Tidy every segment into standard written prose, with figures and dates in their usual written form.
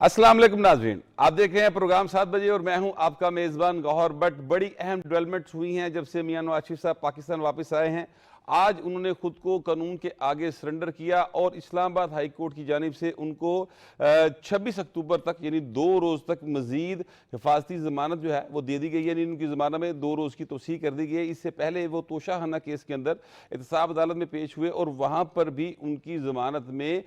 अस्सलाम वालेकुम नाज़रीन, आप देख रहे हैं प्रोग्राम 7 बजे और मैं हूं आपका मेज़बान गौहर बट। बड़ी अहम डेवलपमेंट्स हुई हैं जब से मियां नवाज शरीफ साहब पाकिस्तान वापस आए हैं। आज उन्होंने खुद को कानून के आगे सरेंडर किया और इस्लामाबाद हाई कोर्ट की जानिब से उनको 26 अक्टूबर तक यानी 2 रोज़ तक मजीद हिफाजती ज़मानत जो है वो दे दी गई है। यानी उनकी ज़मानत में 2 रोज़ की तोसी कर दी गई है। इससे पहले वो तोशाखाना केस के अंदर एहतसाब अदालत में पेश हुए और वहाँ पर भी उनकी ज़मानत में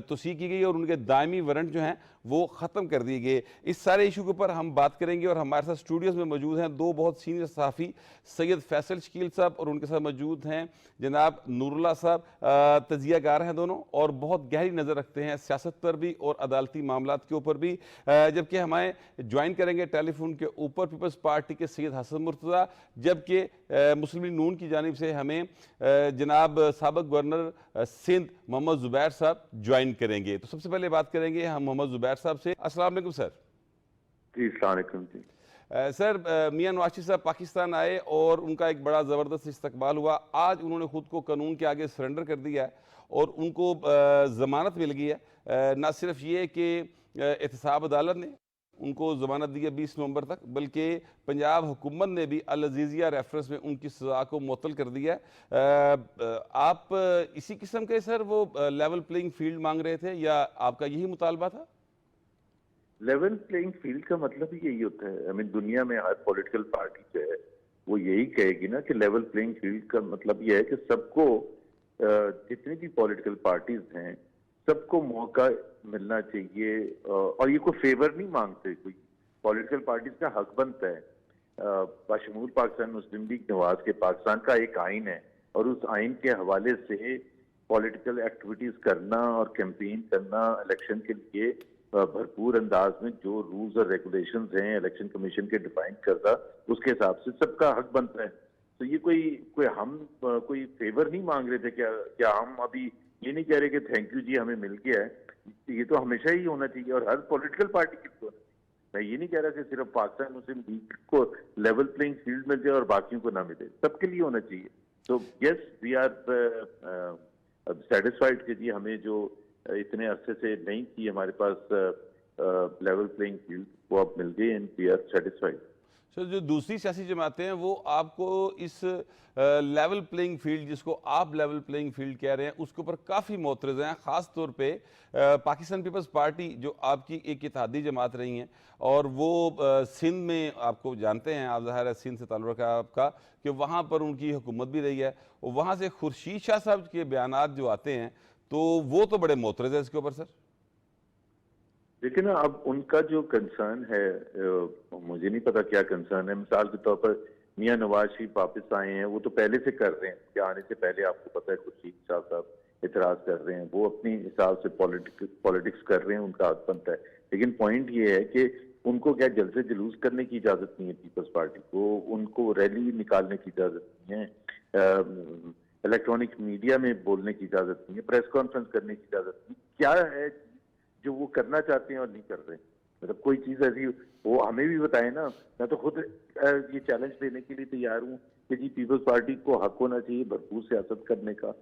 तोसी की गई और उनके दायमी वारंट जो हैं वो ख़त्म कर दिए गए। इस सारे इशू के ऊपर हम बात करेंगे और हमारे साथ स्टूडियोज़ में मौजूद हैं दो बहुत सीनियर सहाफ़ी, सैयद फैसल शकील साहब और उनके साथ मौजूद हैं जनाब नूरुल्लाह साहब। तजियागार हैं दोनों और बहुत गहरी नज़र रखते हैं सियासत पर भी और अदालती मामलात के ऊपर भी। जबकि हमें ज्वाइन करेंगे टेलीफोन के ऊपर पीपल्स पार्टी के सैयद हसन मुर्तज़ा, जबकि मुस्लिम लीग नून की जानिब से हमें जनाब साबिक़ गवर्नर सिंध मोहम्मद ज़ुबैर साहब ज्वाइन करेंगे। तो सबसे पहले बात करेंगे हम मोहम्मद ज़ुबैर साहब से। अस्सलाम वालेकुम सर। जी अस्सलाम वालेकुम जी। सर, मियां नवाज शरीफ साहब पाकिस्तान आए और उनका एक बड़ा ज़बरदस्त इस्तकबाल हुआ। आज उन्होंने खुद को कानून के आगे सरेंडर कर दिया है और उनको ज़मानत मिल गई है। ना सिर्फ ये कि एहतसाब अदालत ने उनको ज़मानत दी है 20 नवंबर तक, बल्कि पंजाब हुकूमत ने भी अल अज़ीज़िया रेफरेंस में उनकी सज़ा को मुअत्तल कर दिया है। आप इसी किस्म के सर वो लेवल प्लेइंग फील्ड मांग रहे थे या आपका यही मुतालबा था? लेवल प्लेइंग फील्ड का मतलब ही यही होता है। आई मीन दुनिया में हर पॉलिटिकल पार्टी जो है वो यही कहेगी ना कि लेवल प्लेइंग फील्ड का मतलब ये है कि सबको जितनी भी पॉलिटिकल पार्टीज हैं सबको मौका मिलना चाहिए। और ये कोई फेवर नहीं मांगते, कोई पॉलिटिकल पार्टीज का हक बनता है। बशमूल पाकिस्तान मुस्लिम लीग नवाज के पाकिस्तान का एक आइन है और उस आइन के हवाले से पॉलिटिकल एक्टिविटीज करना और कैंपेन करना इलेक्शन के लिए भरपूर अंदाज में जो रूल्स और रेगुलेशंस हैं इलेक्शन कमीशन के डिफाइन करता, उसके हिसाब से सबका हक बनता है। तो ये कोई हम कोई फेवर नहीं मांग रहे थे। क्या हम अभी ये नहीं कह रहे कि थैंक यू जी हमें मिल गया है। ये तो हमेशा ही होना चाहिए और हर पॉलिटिकल पार्टी की तो। मैं ये नहीं कह रहा कि सिर्फ पाकिस्तान मुस्लिम लीग को लेवल प्लेइंग फील्ड मिल जाए और बाकियों को ना मिले, सबके लिए होना चाहिए। तो यस वी आर सेटिस्फाइड कि जी हमें जो इतने अरसे से नहीं थी हमारे पास लेवल प्लेइंग फील्ड वो अब मिल गई and we are satisfied. Sir, जो दूसरी सियासी जमातें हैं वो आपको इस लेवल प्लेइंग फील्ड, जिसको आप लेवल प्लेइंग फील्ड कह रहे हैं, उसके ऊपर काफ़ी मोतरज़ हैं। ख़ास तौर पे पाकिस्तान पीपल्स पार्टी जो आपकी एक इत्तेहादी जमात रही हैं और वो सिंध में आपको जानते हैं, आप ज़ाहिर है सिंध से ताल्लुक़ है आपका, कि वहाँ पर उनकी हुकूमत भी रही है और वहाँ से खुर्शीद शाह साहब के बयानात जो आते हैं तो वो तो बड़े मोतरज़ है इसके ऊपर सर। लेकिन अब उनका जो कंसर्न है मुझे नहीं पता क्या कंसर्न है। मिसाल के तौर पर मियां नवाज शरीफ वापस आए हैं, वो तो पहले से कर रहे हैं कि आने से पहले आपको पता है खुर्शीद शाह साहब इतराज कर रहे हैं, वो अपने हिसाब से पॉलिटिक्स कर रहे हैं, उनका हक बनता है। लेकिन पॉइंट ये है कि उनको क्या जलसे जुलूस करने की इजाजत नहीं है पीपल्स पार्टी को, उनको रैली निकालने की इजाजत नहीं है, इलेक्ट्रॉनिक मीडिया में बोलने की इजाजत नहीं है, प्रेस कॉन्फ्रेंस करने की इजाजत नहीं। क्या है जो वो करना चाहते हैं और नहीं कर रहे? मतलब कोई चीज ऐसी वो हमें भी बताए ना। मैं तो खुद ये चैलेंज देने के लिए तैयार हूँ कि जी पीपल्स पार्टी को हक होना चाहिए भरपूर सियासत करने का,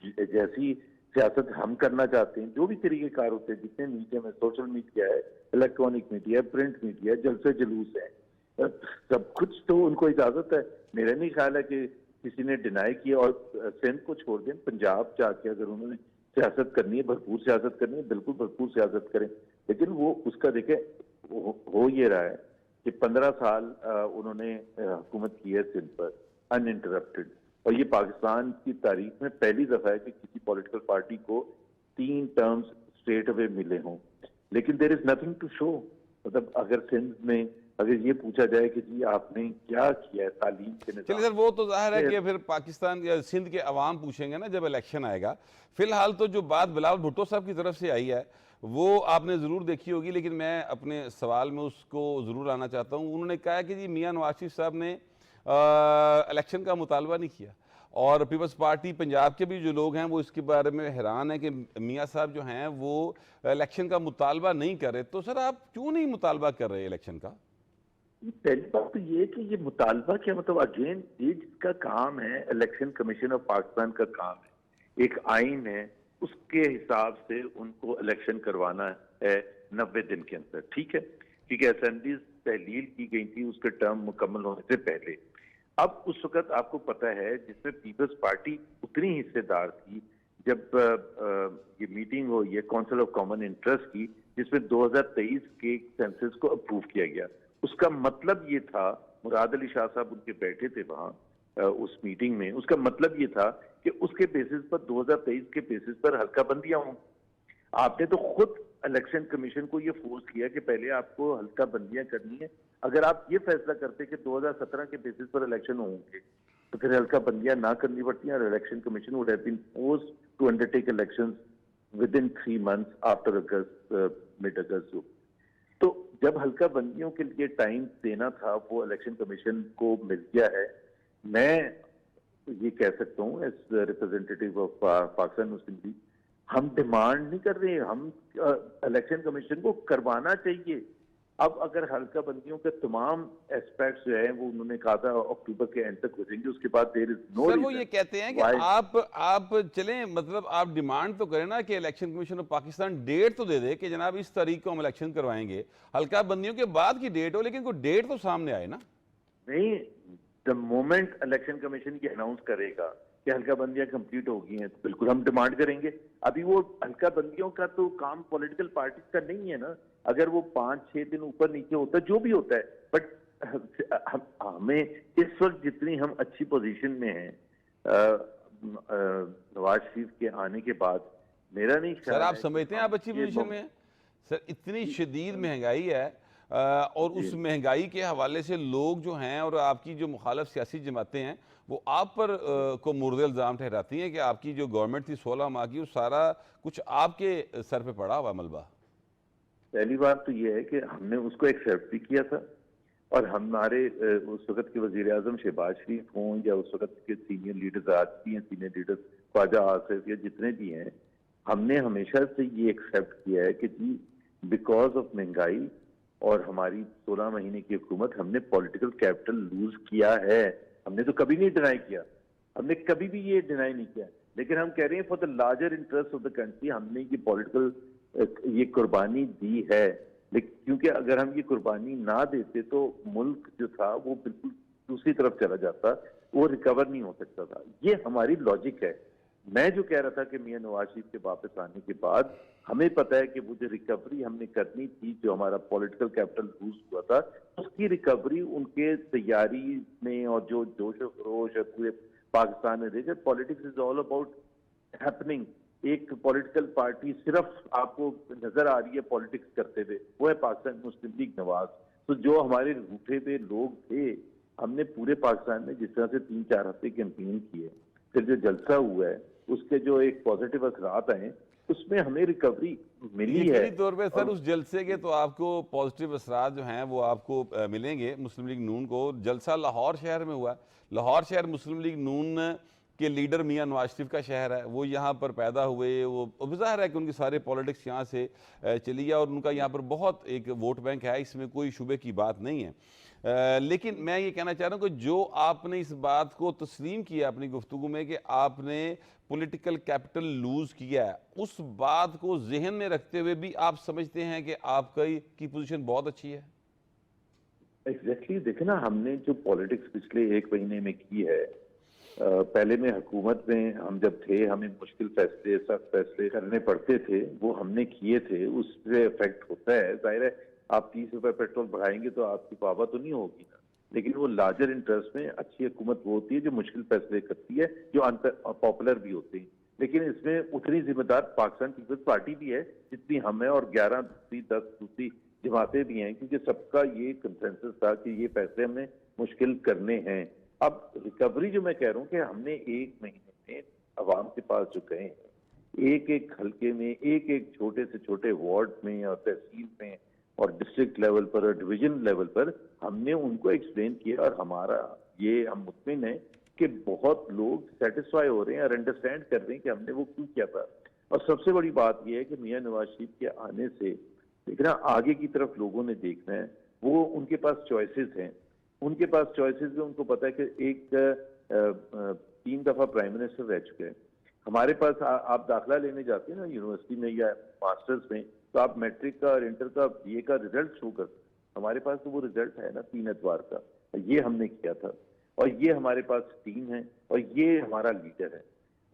जैसी सियासत हम करना चाहते हैं। जो भी तरीकेकार होते हैं, जितने मीडिया में, सोशल मीडिया है, इलेक्ट्रॉनिक मीडिया, प्रिंट मीडिया, जलसे जुलूस है, सब कुछ तो उनको इजाजत है। मेरा नहीं ख्याल है कि किसी ने डिनाई किया। और सिंध को छोड़ दें, पंजाब जाके अगर उन्होंने सियासत करनी है, भरपूर सियासत करनी है, बिल्कुल भरपूर सियासत करें। लेकिन वो उसका देखें हो ये रहा है कि 15 साल उन्होंने हुकूमत की है सिंध पर अनइंटरप्टेड। और ये पाकिस्तान की तारीख में पहली दफा है कि किसी पॉलिटिकल पार्टी को 3 टर्म्स स्ट्रेट अवे मिले हों। लेकिन there is nothing to show. मतलब अगर सिंध में अगर ये पूछा जाए कि जी आपने क्या किया है तालीम के निज़ाम। चलिए सर, वो तो जाहिर है कि फिर पाकिस्तान या सिंध के अवाम पूछेंगे ना जब इलेक्शन आएगा। फिलहाल तो जो बात बिलावल भुट्टो साहब की तरफ से आई है वो आपने ज़रूर देखी होगी, लेकिन मैं अपने सवाल में उसको ज़रूर लाना चाहता हूँ। उन्होंने कहा कि जी मियां नवाज शरीफ साहब ने इलेक्शन का मुतालबा नहीं किया और पीपल्स पार्टी पंजाब के भी जो लोग हैं वो इसके बारे में हैरान है कि मियां साहब जो हैं वो इलेक्शन का मुतालबा नहीं कर रहे। तो सर आप क्यों नहीं मुतालबा कर रहे इलेक्शन का? पहली बात तो ये कि ये मुतालबा क्या, मतलब अगेन ये जिसका काम है, इलेक्शन कमीशन ऑफ पाकिस्तान का काम है, एक आइन है, उसके हिसाब से उनको इलेक्शन करवाना है। 90 दिन के अंदर, ठीक है, क्योंकि असेंबली तहलील की गई थी उसके टर्म मुकम्मल होने से पहले। अब उस वक्त आपको पता है जिसमें पीपल्स पार्टी उतनी हिस्सेदार थी, जब ये मीटिंग हुई है काउंसिल ऑफ कॉमन इंटरेस्ट की, जिसमें 2023 के सेंसस को अप्रूव किया गया। उसका मतलब ये था, मुराद अली शाह साहब उनके बैठे थे वहां उस मीटिंग में, उसका मतलब ये था कि उसके बेसिस पर 2023 के बेसिस पर हल्का बंदियां हों। आपने तो खुद इलेक्शन कमीशन को ये फोर्स किया कि पहले आपको हल्का बंदियां करनी है। अगर आप ये फैसला करते कि 2017 के बेसिस पर इलेक्शन होंगे तो फिर हल्का बंदियां ना करनी पड़ती हैं, और election commission would have been forced to undertake elections within 3 months after August, mid August. तो जब हल्का बंदियों के लिए टाइम देना था वो इलेक्शन कमीशन को मिल गया है। मैं ये कह सकता हूँ as representative of Pakistan Muslim League, हम डिमांड नहीं कर रहे, हम इलेक्शन कमीशन को करवाना चाहिए। अब अगर हल्का बंदियों के तमाम एस्पेक्ट्स जो है वो उन्होंने कहा था अक्टूबर के एंड तक हो जाएंगे, उसके बाद देयर इज नो सर वो रीजन ये कहते हैं कि व्हाई। आप चलें, मतलब आप डिमांड तो करें ना कि election commission of Pakistan date तो दे दे कि जनाब इस तारीख को हम इलेक्शन करवाएंगे, हल्का बंदियों के बाद की डेट हो, लेकिन कोई डेट तो सामने आए ना। नहीं, द मोमेंट इलेक्शन कमीशन ये अनाउंस करेगा कि हल्का बंदियां कंप्लीट हो गई हैं तो बिल्कुल हम डिमांड करेंगे। अभी वो हल्का बंदियों का तो काम पॉलिटिकल पार्टीज का नहीं है ना। अगर वो 5-6 दिन ऊपर नीचे होता है जो भी होता है, बट हमें इस वक्त जितनी हम अच्छी पोजीशन में हैं नवाज शरीफ के आने के बाद, मेरा नहीं सर ख्याल आप है कि समझते हैं हम आप अच्छी ये पोजीशन में हैं? सर इतनी शदीद महंगाई है, और जी उस महंगाई के हवाले से लोग जो हैं और आपकी जो मुखालफ सियासी जमातें हैं वो आप पर को मुर्द इल्ज़ाम ठहराती हैं कि आपकी जो गवर्नमेंट थी 16 माह की, वो सारा कुछ आपके सर पे पड़ा हुआ मलबा। पहली बात तो ये है कि हमने उसको एक्सेप्ट भी किया था, और हमारे उस वक्त के वजीर आजम शहबाज शरीफ हों या उस वक्त के सीनियर लीडर्स, आज भी हैं सीनियर लीडर्स, ख्वाजा आसिफ या जितने भी हैं, हमने हमेशा से ये एक्सेप्ट किया है कि जी बिकॉज ऑफ महंगाई और हमारी 16 महीने की हुकूमत, हमने पॉलिटिकल कैपिटल लूज किया है। हमने तो कभी नहीं डिनाई किया, हमने कभी भी ये डिनाई नहीं किया, लेकिन हम कह रहे हैं for the larger interest of the country हमने ये पॉलिटिकल ये कुर्बानी दी है। लेकिन क्योंकि अगर हम ये कुर्बानी ना देते तो मुल्क जो था वो बिल्कुल दूसरी तरफ चला जाता, वो रिकवर नहीं हो सकता था। ये हमारी लॉजिक है। मैं जो कह रहा था कि मियां नवाज शरीफ के वापस आने के बाद हमें पता है कि वो जो रिकवरी हमने करनी थी, जो हमारा पॉलिटिकल कैपिटल लूज हुआ था, उसकी रिकवरी उनके तैयारी में और जो जोश और खरोश है पूरे पाकिस्तान में देखिए, politics is all about happening. एक पॉलिटिकल पार्टी सिर्फ आपको नजर आ रही है पॉलिटिक्स करते हुए, वो है पाकिस्तान मुस्लिम लीग नवाज। तो जो हमारे रूठे हुए लोग थे, हमने पूरे पाकिस्तान में जिस तरह से 3-4 हफ्ते कैंपेन किए, फिर जो जलसा हुआ है उसके जो एक पॉजिटिव असरात आए, उसमें हमें रिकवरी मिली है। यकीनी तौर पे सर उस जलसे के तो आपको पॉजिटिव असरात जो हैं वो आपको मिलेंगे। मुस्लिम लीग नून को जलसा लाहौर शहर में हुआ। लाहौर शहर मुस्लिम लीग नून के लीडर मियां नवाज शरीफ का शहर है, वो यहाँ पर पैदा हुए, वो ज़ाहिर है कि उनकी सारे पॉलिटिक्स यहाँ से चली है और उनका यहाँ पर बहुत एक वोट बैंक है, इसमें कोई शुबे की बात नहीं है। लेकिन मैं ये कहना चाह रहा हूँ कि जो आपने इस बात को तस्लीम किया अपनी गुफ्तगू में कि आपने पॉलिटिकल कैपिटल लूज किया है, उस बात को जहन में रखते हुए भी आप समझते हैं कि आपकी पोजीशन बहुत अच्छी है? एग्जैक्टली देखे ना, हमने जो पॉलिटिक्स पिछले 1 महीने में की है, पहले में हुकूमत में हम जब थे, हमें मुश्किल फैसले, सख्त फैसले करने पड़ते थे, वो हमने किए थे, उससे इफेक्ट होता है। जाहिर है आप 30 रुपए पेट्रोल बढ़ाएंगे तो आपकी वाह तो नहीं होगी ना, लेकिन वो लार्जर इंटरेस्ट में अच्छी हुकूमत वो होती है जो मुश्किल फैसले करती है, जो पॉपुलर भी होती है। लेकिन इसमें उतनी जिम्मेदार पाकिस्तान पीपल्स पार्टी भी है जितनी हम है, और 11 दूसरी 10 दूसरी जमातें भी हैं, क्योंकि सबका ये कंसेंसस था कि ये फैसले हमने मुश्किल करने हैं। अब रिकवरी जो मैं कह रहा हूँ कि हमने 1 महीने में अवाम के पास जो गए हैं, एक एक हल्के में, एक एक छोटे से छोटे वार्ड में और तहसील में और डिस्ट्रिक्ट लेवल पर और डिवीजन लेवल पर हमने उनको एक्सप्लेन किया, और हमारा ये हम मुतमिन है कि बहुत लोग सेटिस्फाई हो रहे हैं और अंडरस्टैंड कर रहे हैं कि हमने वो क्यों किया था। और सबसे बड़ी बात यह है कि मियां नवाज शरीफ के आने से देखना आगे की तरफ लोगों ने देखना है, वो उनके पास चॉइसेस हैं, उनके पास चॉइसेस है। उनको पता है कि एक 3 दफा प्राइम मिनिस्टर रह चुके हैं, हमारे पास आप दाखिला लेने जाते हैं ना यूनिवर्सिटी में या मास्टर्स में, तो आप मैट्रिक का और इंटर का बीए का रिजल्ट शो करते हैं। हमारे पास तो वो रिजल्ट है ना 3 एतवार का, ये हमने किया था, और ये हमारे पास टीम है, और ये हमारा लीडर है,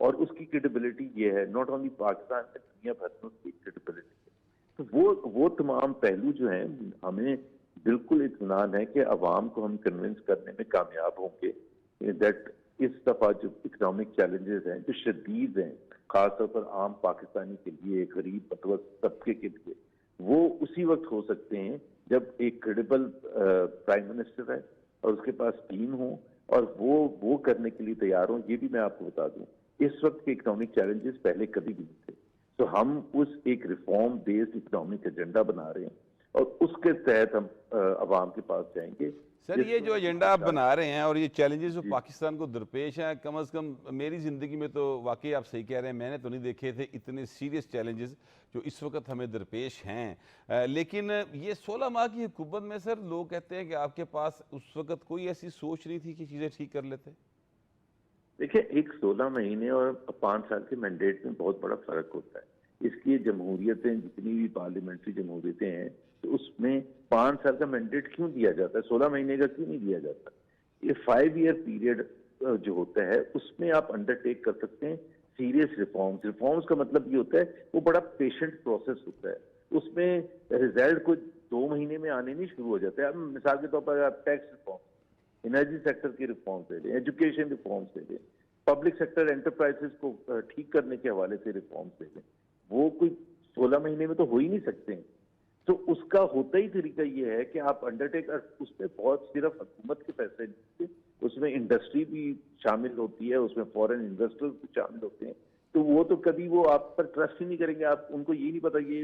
और उसकी क्रेडिबिलिटी ये है, नॉट ओनली पाकिस्तान में, दुनिया भर में उसकी क्रेडिबिलिटी है। तो वो तमाम पहलू जो हैं, हमें बिल्कुल इत्मीनान है कि अवाम को हम कन्विंस करने में कामयाब होंगे दैट इस दफा जो इकोनॉमिक चैलेंजेस हैं जो शदीद हैं, खासतौर पर आम पाकिस्तानी के लिए, गरीब मतवस्त तबके के लिए, वो उसी वक्त हो सकते हैं जब एक क्रेडिबल प्राइम मिनिस्टर है और उसके पास टीम हो और वो करने के लिए तैयार हो। ये भी मैं आपको बता दूं, इस वक्त के इकोनॉमिक चैलेंजेस पहले कभी भी नहीं थे। तो हम उस एक रिफॉर्म बेस्ड इकोनॉमिक एजेंडा बना रहे हैं और उसके तहत हम अवाम के पास जाएंगे। सर, ये जो एजेंडा आप बना रहे हैं और ये चैलेंजेस जो जी। पाकिस्तान को दरपेश हैं, कम से कम मेरी ज़िंदगी में तो वाकई आप सही कह रहे हैं, मैंने तो नहीं देखे थे इतने सीरियस चैलेंजेस जो इस वक्त हमें दरपेश हैं। लेकिन ये 16 माह की हुकूमत में सर लोग कहते हैं कि आपके पास उस वक्त कोई ऐसी सोच नहीं थी कि चीज़ें ठीक कर लेते। देखिए, एक 16 महीने और 5 साल के मैंडेट में बहुत बड़ा फर्क होता है। इसलिए जमहूरियतें, जितनी भी पार्लियामेंट्री जमहूरियतें हैं, तो उसमें 5 साल का मैंडेट क्यों दिया जाता है, 16 महीने का क्यों नहीं दिया जाता? ये 5 ईयर पीरियड जो होता है उसमें आप अंडरटेक कर सकते हैं सीरियस रिफॉर्म्स। रिफॉर्म्स का मतलब ये होता है वो बड़ा पेशेंट प्रोसेस होता है, उसमें रिजल्ट को 2 महीने में आने नहीं शुरू हो जाते हैं। अब मिसाल के तौर पर आप टैक्स रिफॉर्म, एनर्जी सेक्टर की रिफॉर्म्स ले लें, एजुकेशन रिफॉर्म्स ले लें, पब्लिक सेक्टर एंटरप्राइजेस को ठीक करने के हवाले से रिफॉर्म्स ले लें, वो कोई 16 महीने में तो हो ही नहीं सकते हैं। तो उसका होता ही तरीका ये है कि आप अंडरटेक, उसमें बहुत सिर्फ हुकूमत के पैसे नहीं, उसमें इंडस्ट्री भी शामिल होती है, उसमें फॉरेन इन्वेस्टर्स भी शामिल होते हैं। तो वो तो कभी वो आप पर ट्रस्ट ही नहीं करेंगे, आप उनको ये नहीं पता ये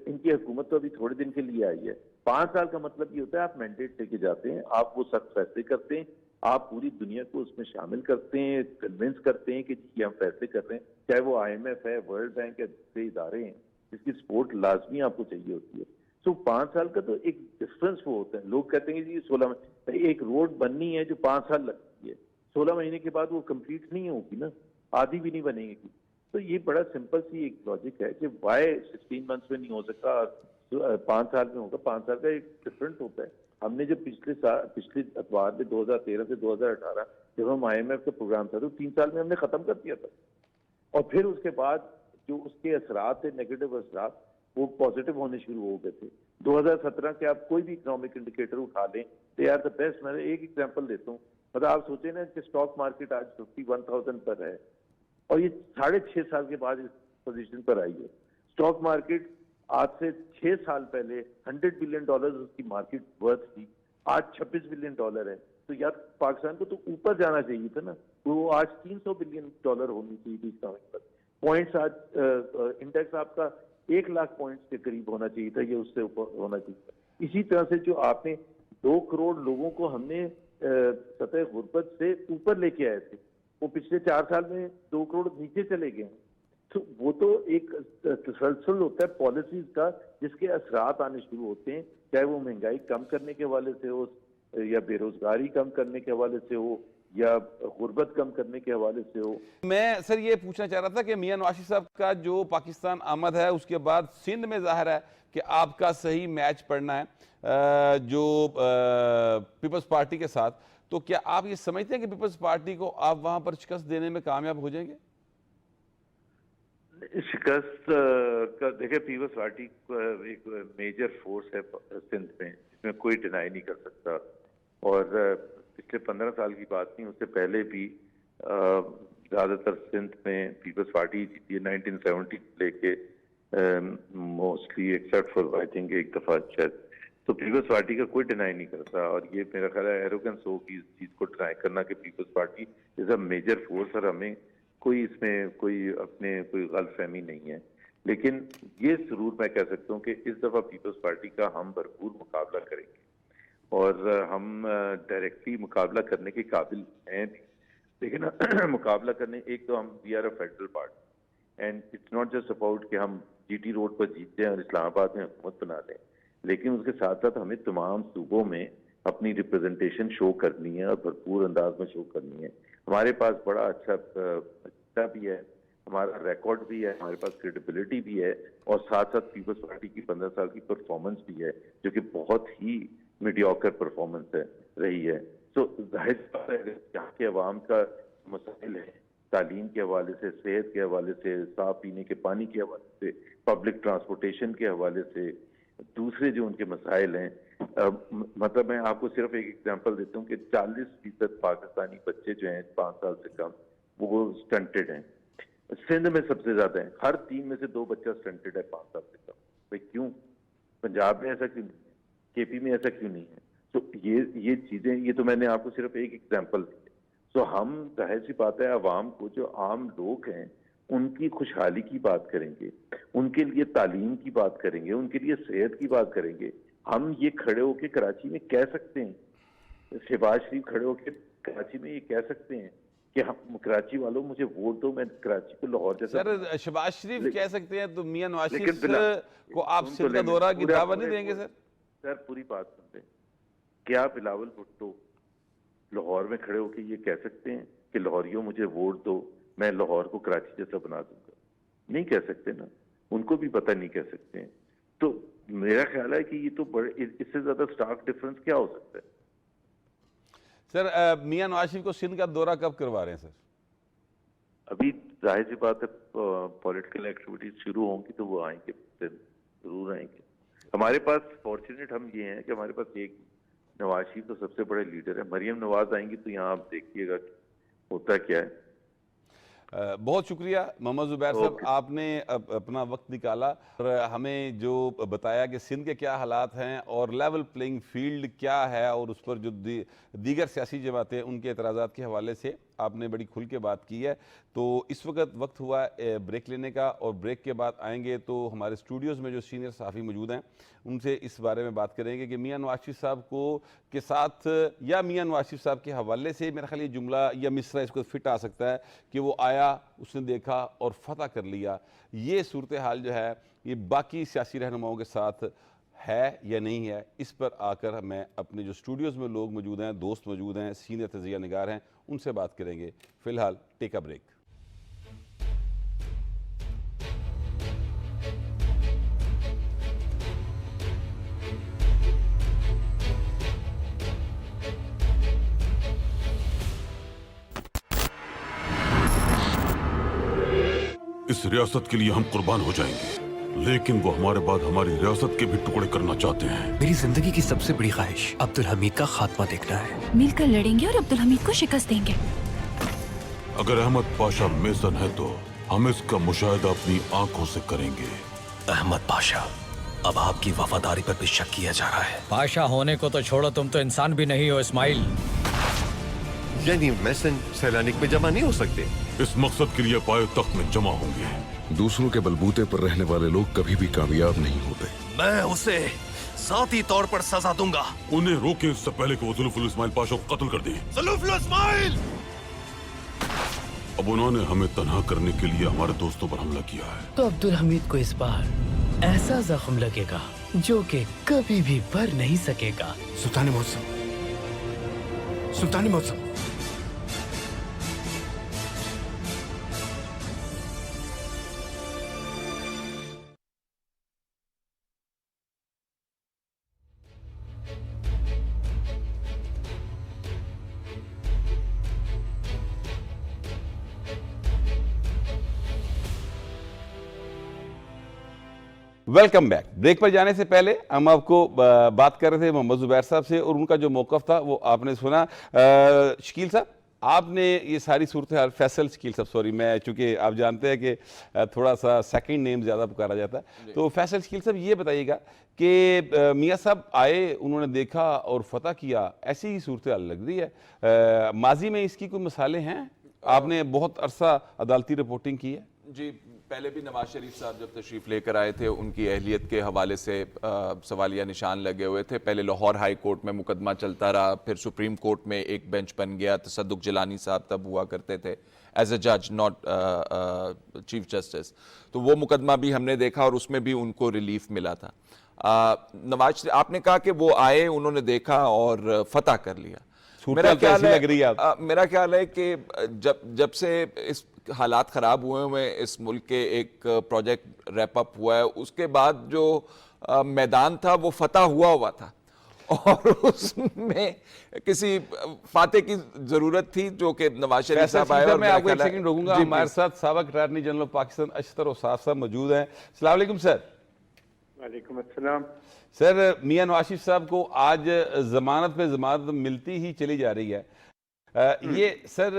इनकी हुकूमत तो अभी थोड़े दिन के लिए आई है। 5 साल का मतलब ये होता है आप मैंडेट लेके जाते हैं, आप वो सख्त फैसले करते हैं, आप पूरी दुनिया को उसमें शामिल करते हैं, कन्विंस करते हैं कि जी हम फैसले कर रहे हैं, चाहे वो IMF है, वर्ल्ड बैंक है, दूसरे इदारे हैं जिसकी सपोर्ट लाजमी आपको चाहिए होती है। तो 5 साल का तो एक डिफरेंस वो होता है। लोग कहते हैं जी 16 में एक रोड बननी है जो 5 साल लगती है, 16 महीने के बाद वो कंप्लीट नहीं होगी ना, आधी भी नहीं बनेगी। तो ये बड़ा सिंपल सी एक लॉजिक है कि वाई 16 मंथ्स में नहीं हो सकता, 5 साल में होगा। 5 साल का एक डिफरेंस होता है। हमने जब पिछले अखबार में 2013 से 2018 जब हम IMF का प्रोग्राम था तो 3 साल में हमने खत्म कर दिया था, और फिर उसके बाद जो उसके असरात थे, नेगेटिव असरात, वो पॉजिटिव होने शुरू हो गए थे। 2017 के आप कोई भी इकोनॉमिक इंडिकेटर उठा लें तो यार द बेस्ट, मैं एक एग्जांपल देता हूँ। मतलब आप सोचे ना कि स्टॉक मार्केट आज 51,000 पर है और ये 6.5 साल के बाद इस पोजीशन पर आई है। स्टॉक मार्केट आज से 6 साल पहले $100 बिलियन उसकी मार्केट वर्थ थी, आज $26 बिलियन है। तो यार पाकिस्तान को तो ऊपर जाना चाहिए था ना, वो आज $300 बिलियन होनी चाहिए थी इकोनॉमिक पर। पॉइंट्स आज इंडेक्स आपका 1 लाख पॉइंट्स के करीब होना चाहिए था, ये उससे ऊपर होना चाहिए था। इसी तरह से जो आपने 2 करोड़ लोगों को हमने सतह गुर्बत से ऊपर लेके आए थे, वो पिछले 4 साल में 2 करोड़ नीचे चले गए हैं। तो वो तो एक तसलसल होता है पॉलिसीज का, जिसके असरात आने शुरू होते हैं, चाहे वो महंगाई कम करने के हवाले से हो, या बेरोजगारी कम करने के हवाले से हो, या गुर्बत कम करने के हवाले से हो। मैं सर ये पूछना चाह रहा था कि मियां नवाज शरीफ साहब का जो पाकिस्तान आमद है उसके बाद सिंध में जाहिर है कि आपका सही मैच पड़ना है जो पीपल्स पार्टी के साथ। तो क्या आप ये समझते हैं कि पीपल्स पार्टी को आप वहां पर शिकस्त देने में कामयाब हो जाएंगे? शिकस्त का देखिए, पीपल्स पार्टी एक मेजर फोर्स है सिंध में, इसमें कोई डिनाई नहीं कर सकता। और पिछले 15 साल की बात नहीं, उससे पहले भी ज्यादातर सिंध में पीपल्स पार्टी जीती है 1970 लेके, mostly except for I think एक दफा शायद। तो पीपल्स पार्टी का कोई डिनाई नहीं करता, और ये मेरा ख्याल है एरोगेंस हो कि इस चीज को डिनाई करना कि peoples party is a major force, और हमें कोई इसमें कोई गलतफहमी नहीं है। लेकिन ये जरूर मैं कह सकता हूँ कि इस दफा पीपल्स पार्टी का हम भरपूर मुकाबला करेंगे, और हम डायरेक्टली मुकाबला करने के काबिल हैं भी। लेकिन मुकाबला करने, एक तो हम we are a federal party and it's not just about कि हम GT रोड पर जीत जाएं और इस्लामाबाद में हुकूमत बना लें, लेकिन उसके साथ साथ हमें तमाम सूबों में अपनी रिप्रेजेंटेशन शो करनी है और भरपूर अंदाज में शो करनी है। हमारे पास बड़ा अच्छा भी है, हमारा रिकॉर्ड भी है, हमारे पास क्रेडिबिलिटी भी है, और साथ साथ पीपल्स पार्टी की 15 साल की परफॉर्मेंस भी है, जो कि बहुत ही मीडियोकर परफॉर्मेंस है रही है। तो जाहिर बात है यहाँ के अवाम का मसाइल है, तालीम के हवाले से, सेहत के हवाले से, साफ पीने के पानी के हवाले से, पब्लिक ट्रांसपोर्टेशन के हवाले से, दूसरे जो उनके मसाइल हैं, मतलब मैं आपको सिर्फ एक एग्जांपल देता हूँ कि 40% पाकिस्तानी बच्चे जो हैं 5 साल से कम, वो स्टंटेड हैं। सिंध में सबसे ज्यादा है, हर 3 में से 2 बच्चा स्टंटेड है 5 साल से कम। भाई क्यों? पंजाब में ऐसा क्यों नहीं, केपी में ऐसा क्यों नहीं है? तो ये चीजें, ये तो मैंने आपको सिर्फ एक एग्जांपल दी है। तो हम जाहिर सी बात है अवाम को, जो आम लोग हैं, उनकी खुशहाली की बात करेंगे, उनके लिए तालीम की बात करेंगे, उनके लिए सेहत की बात करेंगे। हम ये खड़े होके कराची में कह सकते हैं, शहबाज शरीफ खड़े होके कराची में ये कह सकते हैं कि हम कराची वालों मुझे वोट दो, मैं कराची को लाहौर जैसा। सर शहबाज शरीफ कह सकते हैं तो मियां नवाज लेकिन शरीफ को आप सिंध का दौरा की दावा नहीं देंगे? सर सर पूरी बात सुनते हैं। क्या बिलावल भुट्टो लाहौर में खड़े होकर ये कह सकते हैं कि लाहौरियों मुझे वोट दो, मैं लाहौर को कराची जैसा बना दूंगा? नहीं कह सकते ना, उनको भी पता नहीं कह सकते हैं। तो मेरा ख्याल है कि ये तो बड़े, इससे ज्यादा स्टार्क डिफरेंस क्या हो सकता है? सर मियां नवाज शरीफ को सिंध का दौरा कब करवा रहे हैं सर? अभी जाहिर सी बात है पॉलिटिकल एक्टिविटीज शुरू होंगी तो वो आएंगे, जरूर आएंगे। हमारे पास फॉर्चुनेट हम ये हैं कि हमारे पास एक नवाज शरीफ तो सबसे बड़े लीडर है, मरियम नवाज आएंगी तो यहाँ आप देखिएगा होता क्या है। बहुत शुक्रिया मोहम्मद जुबैर साहब, आपने अपना वक्त निकाला और हमें जो बताया कि सिंध के क्या हालात हैं और लेवल प्लेइंग फील्ड क्या है, और उस पर जो दीगर सियासी जमातें उनके एतराज़ात के हवाले से आपने बड़ी खुल के बात की है। तो इस वक्त हुआ ब्रेक लेने का, और ब्रेक के बाद आएंगे तो हमारे स्टूडियोज़ में जो सीनियर सहाफ़ी मौजूद हैं उनसे इस बारे में बात करेंगे कि मियां नवाज शरीफ साहब को के साथ या मियां नवाज शरीफ साहब के हवाले से मेरा ख्याल ये जुमला या मिसरा इसको फिट आ सकता है कि वो आया, उसने देखा और फतह कर लिया। ये सूरत हाल जो है ये बाकी सियासी रहनुमाओं के साथ है या नहीं है, इस पर आकर मैं अपने जो स्टूडियोज़ में लोग मौजूद हैं, दोस्त मौजूद हैं, सीनियर तजिया निगार हैं, उनसे बात करेंगे। फ़िलहाल टेक अ ब्रेक। इस रियासत के लिए हम कुर्बान हो जाएंगे, लेकिन वो हमारे बाद हमारी रियासत के भी टुकड़े करना चाहते हैं। मेरी जिंदगी की सबसे बड़ी ख्वाहिश अब्दुल हमीद का खात्मा देखना है। मिलकर लड़ेंगे और अब्दुल हमीद को शिकस्त देंगे। अगर अहमद पाशा मेसन है तो हम इसका मुशाहिदा अपनी आंखों से करेंगे। अहमद पाशा, अब आपकी वफादारी पर भी शक किया जा रहा है। पाशा होने को तो छोड़ो, तुम तो इंसान भी नहीं हो इस्माइल। यानी मेसन सैलानिक में जमा नहीं हो सकते? इस मकसद के लिए पाए तख्त में जमा होंगे। दूसरों के बलबूते पर रहने वाले लोग कभी भी कामयाब नहीं होते। मैं उसे ज़ाती तौर पर सजा दूंगा। उन्हें रोके इससे पहले कि वो जुल्फुल इस्माइल पाशा को कत्ल कर दे। जुल्फुल इस्माइल! अब उन्होंने हमें तन्हा करने के लिए हमारे दोस्तों पर हमला किया है। तो अब्दुल हमीद को इस बार ऐसा जख्म लगेगा जो कि कभी भी भर नहीं सकेगा। सुल्तान मौसम, सुल्तान मौसम। Welcome back. ब्रेक पर जाने से पहले हम आपको बात कर रहे थे मोहम्मद जुबैर साहब से, और उनका जो मौक़िफ़ था वो आपने सुना। शकील साहब, आपने ये सारी सूरत हाल, फैसल शकील साहब सॉरी, मैं चूँकि आप जानते हैं कि थोड़ा सा सेकंड नेम ज़्यादा पुकारा जाता है, तो फैसल शकील साहब ये बताइएगा कि मियाँ साहब आए, उन्होंने देखा और फतह किया, ऐसी ही सूरत हाल लग रही है। माजी में इसकी कोई मिसालें हैं? आपने बहुत अरसा अदालती रिपोर्टिंग की है। जी, पहले भी नवाज शरीफ साहब जब तशरीफ़ लेकर आए थे उनकी अहलियत के हवाले से सवालिया निशान लगे हुए थे। पहले लाहौर हाई कोर्ट में मुकदमा चलता रहा, फिर सुप्रीम कोर्ट में एक बेंच बन गया। तसद्दुक जिलानी साहब तब हुआ करते थे एज अ जज, नॉट चीफ जस्टिस। तो वो मुकदमा भी हमने देखा और उसमें भी उनको रिलीफ मिला था। नवाज, आपने कहा कि वो आए, उन्होंने देखा और फतह कर लिया। मेरा ख्याल है कि जब से इस हालात ख़राब हुए हैं इस मुल्क के, एक प्रोजेक्ट रैप अप हुआ है, उसके बाद जो मैदान था वो फतह हुआ था और उसमें किसी फाते की जरूरत थी जो कि नवाज शरीफ साहब आए। और मैं आपको एक सेकंड रोकूंगा। हमारे साथ साबिक अटॉर्नी जनरल पाकिस्तान अशतर औसाफ साहब मौजूद हैं। अस्सलाम वालेकुम सर। वालेकुम अस्सलाम। सर, मियां नवाज शरीफ साहब को आज जमानत पे जमानत मिलती ही चली जा रही है। ये सर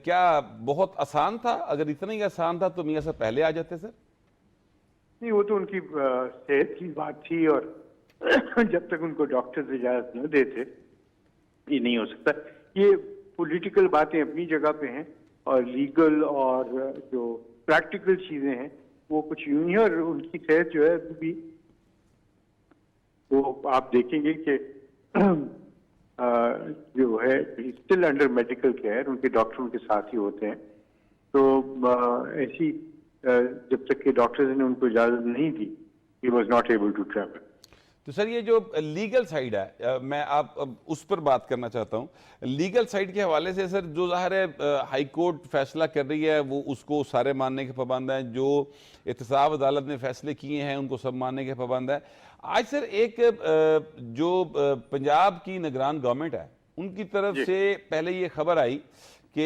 क्या बहुत आसान था? अगर इतना ही आसान था तो मियां साहब पहले आ जाते सर? नहीं, वो तो उनकी सेहत की बात थी और जब तक उनको डॉक्टर्स इजाजत न देते ये नहीं हो सकता। ये पॉलिटिकल बातें अपनी जगह पे हैं और लीगल और जो प्रैक्टिकल चीजें हैं वो कुछ यूं ही। और उनकी सेहत जो है अभी भी, वो आप देखेंगे कि जो है स्टिल अंडर मेडिकल केयर, उनके डॉक्टर उनके साथ ही होते हैं। तो ऐसी जब तक के डॉक्टर्स ने उनको इजाजत नहीं दी, he was not able to travel. तो सर ये जो लीगल साइड है, मैं आप अब उस पर बात करना चाहता हूँ। लीगल साइड के हवाले से सर, जो ज़ाहिर है हाई कोर्ट फैसला कर रही है वो उसको सारे मानने के पाबंद हैं, जो एहतसाब अदालत ने फैसले किए हैं उनको सब मानने के पाबंद है। आज सर एक जो पंजाब की निगरान गवर्नमेंट है उनकी तरफ से पहले ये खबर आई कि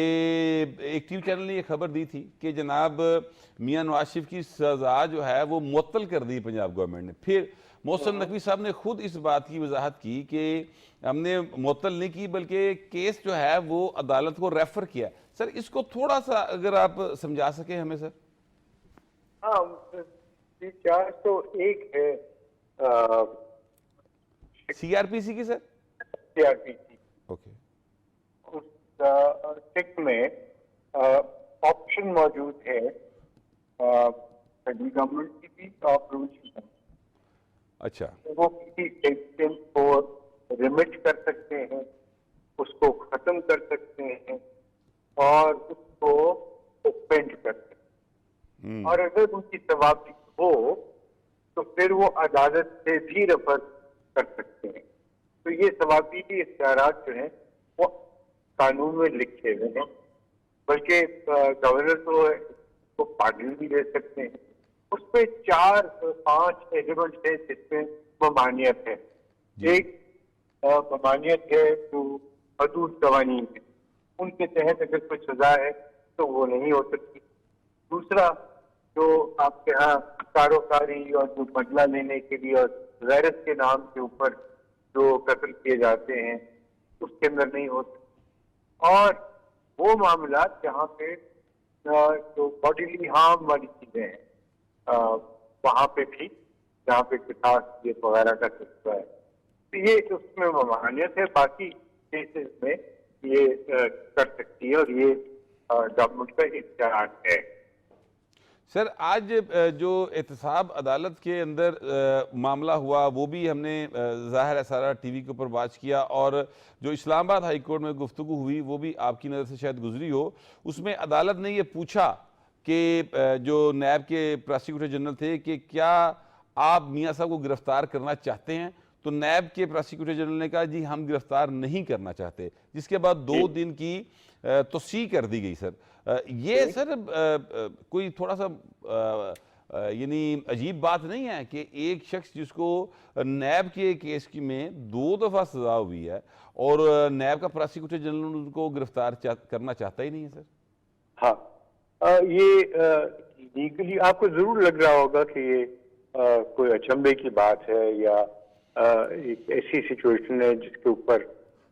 एक टीवी चैनल ने ये खबर दी थी कि जनाब मियां नवाज शरीफ की सजा जो है वो मुअत्तल कर दी पंजाब गवर्नमेंट ने। फिर मोहसिन नकवी साहब ने खुद इस बात की वजाहत की कि हमने मुअत्तल नहीं की बल्कि केस जो है वो अदालत को रेफर किया। सर इसको थोड़ा सा अगर आप समझा सके हमें सर। हाँ, 401 है सीआरपीसी की सर, सीआरपीसी। ओके। उस टिक में ऑप्शन मौजूद है सेंट्रल गवर्नमेंट की भी और प्रोविंशियल। अच्छा। वो किसी सेंटेंस को रिमिट कर सकते हैं, उसको खत्म कर सकते हैं और उसको सस्पेंड कर सकते हैं। और अगर उनकी जवाबी हो तो फिर वो अदालत से भी रेफर कर सकते हैं। तो ये जवाबी इख्तियारात जो हैं वो कानून में लिखे हुए हैं, बल्कि गवर्नर तो पार्डन भी दे सकते हैं। उसमें 4-5 एलिमेंट है जिसमें ममानियत है। एक ममानियत है जो हदूद कवानीन है, उनके तहत अगर कोई सजा है तो वो नहीं हो सकती। दूसरा, जो आपके यहाँ कारोकारी और जो बदला लेने के लिए और गैरत के नाम के ऊपर जो कत्ल किए जाते हैं उसके अंदर नहीं हो सकती। और वो मामला जहाँ पे जो बॉडीली हार्म वाली चीजें हैं वहां पे भी, जहाँ पे किताब ये वगैरह का सिलसिला है, तो ये उसमें ममानियत है। बाकी केसेस में ये कर सकती है और ये गवर्नमेंट का इख्तियार है। सर आज जो एहतसाब अदालत के अंदर मामला हुआ वो भी हमने ज़ाहिर है सारा टीवी के ऊपर वाच किया, और जो इस्लामाबाद हाई कोर्ट में गुफ्तगू हुई वो भी आपकी नज़र से शायद गुजरी हो। उसमें अदालत ने ये पूछा कि जो नैब के प्रोसिक्यूटर जनरल थे कि क्या आप मियां साहब को गिरफ्तार करना चाहते हैं, तो नैब के प्रोसिक्यूटर जनरल ने कहा जी हम गिरफ्तार नहीं करना चाहते, जिसके बाद 2 दिन की तोसी कर दी गई। सर ये सर कोई थोड़ा सा यानी अजीब बात नहीं है कि एक शख्स जिसको नैब के केस की में 2 दफ़ा सजा हुई है और नैब का प्रोसिक्यूटर जनरल उनको गिरफ्तार करना चाहता ही नहीं है। सर हाँ, ये लीगली आपको जरूर लग रहा होगा कि ये कोई अचंभे की बात है या एक ऐसी सिचुएशन है जिसके ऊपर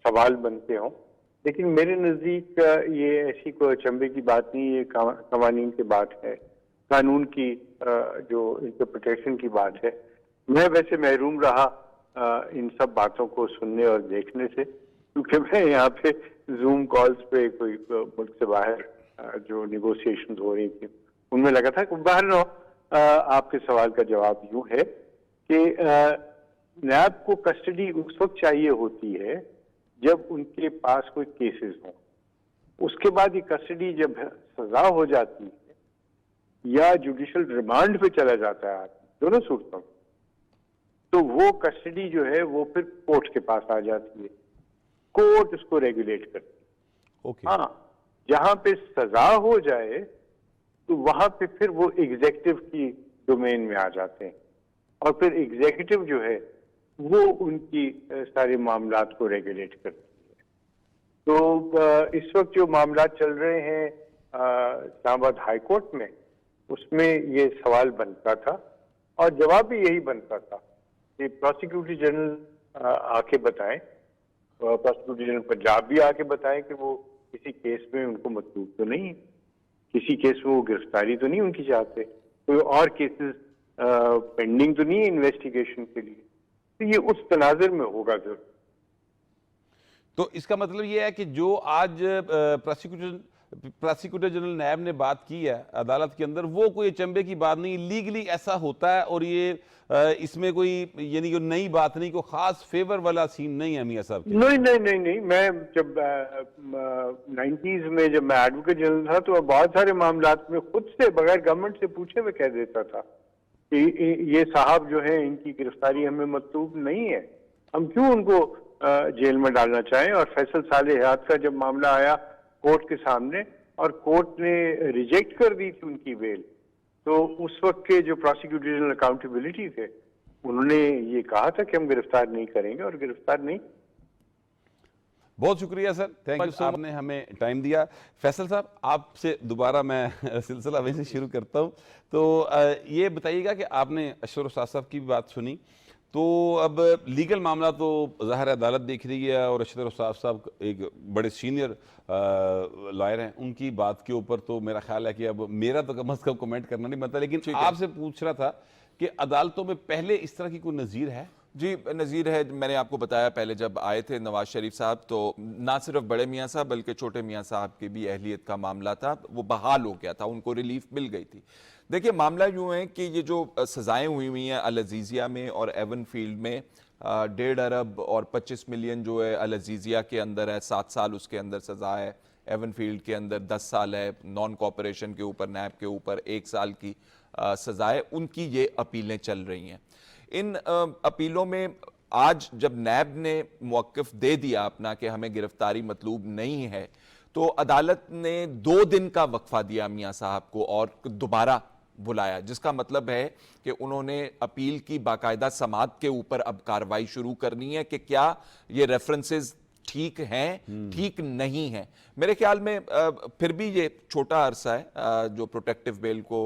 सवाल बनते हों, लेकिन मेरे नज़दीक ये ऐसी कोई अचंभे की बात नहीं, ये कवानीन की बात है, कानून की जो इंटरप्रिटेशन की बात है। मैं वैसे महरूम रहा इन सब बातों को सुनने और देखने से, क्योंकि मैं यहाँ पे जूम कॉल्स पे कोई मुल्क से बाहर जो निगोशिएशंस हो रही थी उनमें लगा था। बाहर आपके सवाल का जवाब यूं है कि नैब को कस्टडी उस वक्त चाहिए होती है जब उनके पास कोई केसेस हों। उसके बाद ये कस्टडी जब सजा हो जाती है या जुडिशियल रिमांड पे चला जाता है, दोनों सूरतों, तो वो कस्टडी जो है वो फिर कोर्ट के पास आ जाती है, कोर्ट उसको रेगुलेट करती है। ओके। हाँ, जहां पे सजा हो जाए तो वहां पे फिर वो एग्जीक्यूटिव की डोमेन में आ जाते हैं और फिर एग्जीक्यूटिव जो है वो उनकी सारे मामलात को रेगुलेट करती है। तो इस वक्त जो मामलात चल रहे हैं इस्लामाबाद हाई कोर्ट में, उसमें ये सवाल बनता था और जवाब भी यही बनता था कि प्रोसिक्यूटर जनरल आके बताएं, प्रोसिक्यूटर जनरल पंजाब भी आके बताएं कि वो किसी केस में उनको मतलूब तो नहीं है, किसी केस में वो गिरफ्तारी तो नहीं उनकी चाहते, कोई और केसेस पेंडिंग तो नहीं है इन्वेस्टिगेशन के लिए। तो ये उस तनाजुर में होगा जरूर। तो इसका मतलब ये है कि जो आज प्रोसिक्यूटर जनरल नैब ने बात की है अदालत के अंदर, वो कोई अचंभे की बात नहीं, लीगली ऐसा होता है और ये इसमें कोई यानी कि नई बात नहीं, कोई खास फेवर वाला सीन नहीं है मियां साहब। नहीं नहीं नहीं नहीं, मैं जब 90s में जब मैं एडवोकेट जनरल था तो बहुत सारे मामलात में खुद से बगैर गवर्नमेंट से पूछे मैं कह देता था कि ये साहब जो है इनकी गिरफ्तारी हमें मतलूब नहीं है, हम क्यों उनको जेल में डालना चाहें। और फैसल साले हयात का जब मामला आया कोर्ट के सामने और कोर्ट ने रिजेक्ट कर दी थी उनकी बेल, तो उस वक्त के जो प्रोसिक्यूटर जनरल अकाउंटेबिलिटी थे उन्होंने ये कहा था कि हम गिरफ्तार नहीं करेंगे और गिरफ्तार नहीं। बहुत शुक्रिया sir, thank you so much, आपने हमें टाइम दिया। फैसल साहब, आपसे दोबारा मैं सिलसिला वहीं से शुरू करता हूँ। तो ये बताइएगा कि आपने अशर उस्ताद साहब की भी बात सुनी, तो अब लीगल मामला तो ज़ाहिर अदालत देख रही है और अशर उस्ताद साहब एक बड़े सीनियर लॉयर हैं, उनकी बात के ऊपर तो मेरा ख्याल है कि अब मेरा तो कम अज़ कम कमेंट करना नहीं बनता, लेकिन आपसे पूछ रहा था कि अदालतों में पहले इस तरह की कोई नज़ीर है? जी नज़ीर है, मैंने आपको बताया पहले जब आए थे नवाज शरीफ साहब, तो ना सिर्फ बड़े मियाँ साहब बल्कि छोटे मियाँ साहब की भी अहलियत का मामला था, वो बहाल हो गया था, उनको रिलीफ मिल गई थी। देखिए मामला यूँ है कि ये जो सज़ाएँ हुई हैं अल अज़ीज़िया में और एवन फील्ड में, 1.5 अरब और 25 मिलियन जो है अल अज़ीज़िया के अंदर है, 7 साल उसके अंदर सज़ा है, एवन फील्ड के अंदर 10 साल है, नॉन कॉपरेशन के ऊपर नैब के ऊपर 1 साल की सज़ा है, उनकी ये अपीलें चल रही हैं। इन अपीलों में आज जब नैब ने मौक़िफ़ दे दिया अपना कि हमें गिरफ्तारी मतलूब नहीं है, तो अदालत ने 2 दिन का वक्फा दिया मियाँ साहब को और दोबारा बुलाया, जिसका मतलब है कि उन्होंने अपील की बाकायदा समाअत के ऊपर अब कार्रवाई शुरू करनी है कि क्या ये रेफरेंसेस ठीक हैं, ठीक नहीं है। मेरे ख्याल में फिर भी ये छोटा अरसा है जो प्रोटेक्टिव बेल को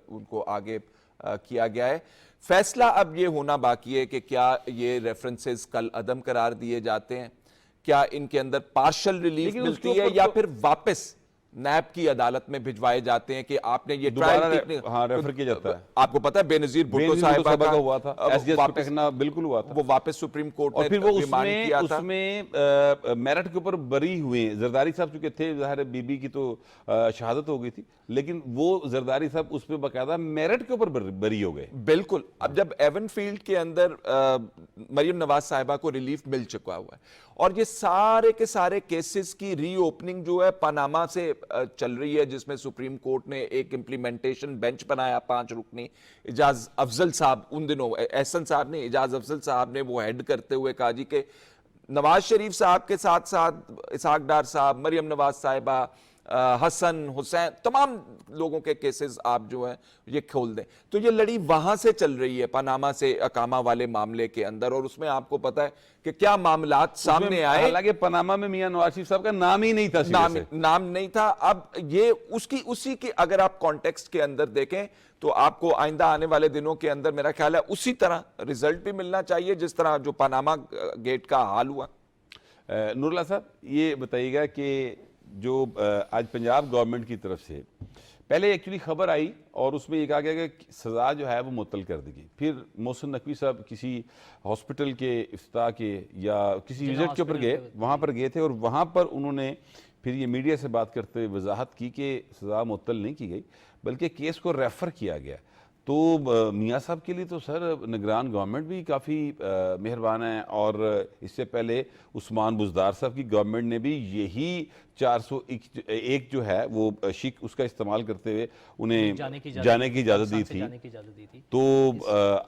उनको आगे किया गया है। फैसला अब ये होना बाकी है कि क्या ये रेफरेंसेस कल अदम करार दिए जाते हैं, क्या इनके अंदर पार्शल रिलीफ मिलती है या फिर वापस नैब की अदालत में भिजवाए जाते हैं कि आपने ये ट्रायल रेफर किया जाता है। आपको पता है बेनजीर भुट्टो साहिबा का हुआ था, वापस बिल्कुल हुआ था, वो वापस सुप्रीम कोर्ट और ने फिर वो रिमांड किया था। उसमें मेरिट के ऊपर बरी हुए। जरदारी साहब चूंकि थे, ज़ाहिर बीबी की तो शहादत हो गई थी, लेकिन वो जरदारी साहब उस पर बाकायदा मेरिट के ऊपर बरी हो गए। बिल्कुल। अब जब एवन फील्ड के अंदर मरियम नवाज साहिबा को रिलीफ मिल चुका हुआ है और ये सारे के सारे केसेस की रीओपनिंग जो है पनामा से चल रही है, जिसमें सुप्रीम कोर्ट ने एक इम्प्लीमेंटेशन बेंच बनाया 5 रुकनी, इजाज अफजल साहब उन दिनों, एहसन साहब ने, इजाज अफजल साहब ने वो हेड करते हुए कहा जी के नवाज शरीफ साहब के साथ साथ इसहाक डार साहब, मरियम नवाज साहिबा, हसन हुसैन, तमाम लोगों के केसेस आप जो है ये खोल दें। तो ये लड़ी वहां से चल रही है पनामा से अकामा वाले मामले के अंदर, और उसमें आपको पता है कि क्या मामलात सामने आए। हालांकि पनामा में मियां नवाज शरीफ साहब का नाम ही नहीं था, नाम नहीं था। अब ये उसी के अगर आप कॉन्टेक्स्ट के अंदर देखें तो आपको आइंदा आने वाले दिनों के अंदर मेरा ख्याल है उसी तरह रिजल्ट भी मिलना चाहिए जिस तरह जो पनामा गेट का हाल हुआ। नूरुल्लाह साहब, ये बताइएगा कि जो आज पंजाब गवर्नमेंट की तरफ से पहले एक्चुअली खबर आई और उसमें ये कहा गया कि सज़ा जो है वो मुअत्तल कर दी गई, फिर मोहसिन नकवी साहब किसी हॉस्पिटल के इफ्ताह के या किसी विजिट के ऊपर गए, वहाँ पर गए थे और वहाँ पर उन्होंने फिर ये मीडिया से बात करते हुए वजाहत की कि सज़ा मुअत्तल नहीं की गई बल्कि केस को रेफ़र किया गया। तो मियाँ साहब के लिए तो सर निगरान गवर्नमेंट भी काफ़ी मेहरबान है, और इससे पहले उस्मान बुज़दार साहब की गवर्नमेंट ने भी यही 401 जो है वो शिक उसका इस्तेमाल करते हुए उन्हें जाने की इजाज़त दी थी। तो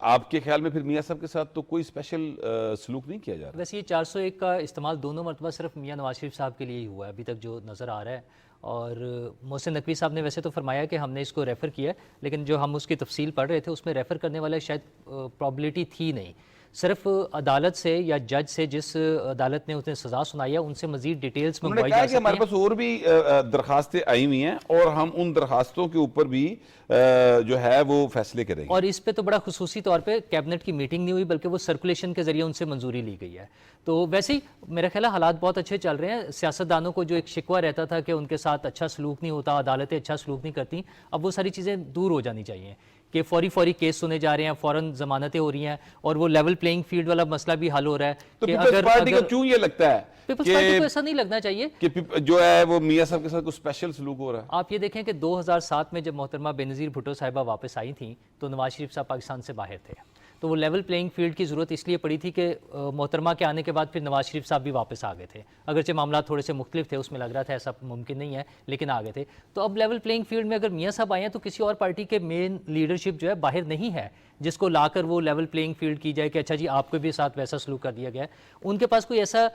आपके ख्याल में फिर मियाँ साहब के साथ तो कोई स्पेशल सलूक नहीं किया जा रहा? वैसे ये 401 का इस्तेमाल दोनों मरतबा सिर्फ मियाँ नवाज शरीफ साहब के लिए ही हुआ है अभी तक जो नज़र आ रहा है, और मोहसिन नकवी साहब ने वैसे तो फरमाया कि हमने इसको रेफ़र किया, लेकिन जो हम उसकी तफसील पढ़ रहे थे उसमें रेफ़र करने वाला शायद प्रॉबिलिटी थी नहीं। सिर्फ अदालत से या जज से, जिस अदालत ने उन्हें सज़ा सुनाई है, उनसे मज़ीद डिटेल्स उन्होंने मंगवाई कहा जा कि हमारे सकती पास और भी दरखास्तें आई हुई हैं और हम उन दरखास्तों के ऊपर भी जो है वो फैसले करेंगे। और इस पे तो बड़ा खुसूसी तौर पे कैबिनेट की मीटिंग नहीं हुई, बल्कि वो सर्कुलेशन के जरिए उनसे मंजूरी ली गई है। तो वैसे ही मेरा ख्याल है हालात बहुत अच्छे चल रहे हैं। सियासतदानों को जो एक शिकवा रहता था कि उनके साथ अच्छा सलूक नहीं होता, अदालतें अच्छा सलूक नहीं करती, अब वो सारी चीज़ें दूर हो जानी चाहिए कि फौरी केस सुने जा रहे हैं, फौरन जमानतें हो रही हैं और वो लेवल प्लेइंग फील्ड वाला मसला भी हल हो रहा है। तो कि पीपल्स पार्टी को क्यों ये लगता है पीपल्स पार्टी को ऐसा नहीं लगना चाहिए कि जो है वो मियां साहब के साथ कुछ स्पेशल सलूक हो रहा है? आप ये देखें कि 2007 में जब मोहतरमा बेनज़ीर भुट्टो साहिबा वापस आई थी तो नवाज शरीफ साहब पाकिस्तान से बाहर थे, तो वो लेवल प्लेइंग फील्ड की ज़रूरत इसलिए पड़ी थी कि मोहतरमा के आने के बाद फिर नवाज शरीफ साहब भी वापस आ गए थे। अगरचे मामला थोड़े से मुख्तलिफ थे, उसमें लग रहा था ऐसा मुमकिन नहीं है, लेकिन आ गए थे। तो अब लेवल प्लेइंग फील्ड में अगर मियां साहब आए हैं तो किसी और पार्टी के मेन लीडरशिप जो है बाहर नहीं है जिसको लाकर वो लेवल प्लेइंग फील्ड की जाए कि अच्छा जी आपको भी साथ वैसा सलूक कर दिया गया है। उनके पास कोई ऐसा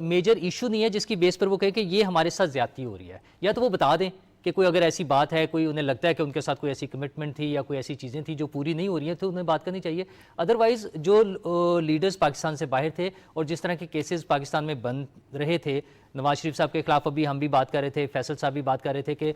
मेजर इशू नहीं है जिसकी बेस पर वो कहे कि ये हमारे साथ ज्यादती हो रही है, या तो वो बता दें कि कोई अगर ऐसी बात है, कोई उन्हें लगता है कि उनके साथ कोई ऐसी कमिटमेंट थी या कोई ऐसी चीज़ें थी जो पूरी नहीं हो रही हैं, तो उन्हें बात करनी चाहिए। अदरवाइज़ जो लीडर्स पाकिस्तान से बाहर थे और जिस तरह के केसेस पाकिस्तान में बन रहे थे, नवाज शरीफ साहब के खिलाफ अभी हम भी बात कर रहे थे, फैसल साहब भी बात कर रहे थे कि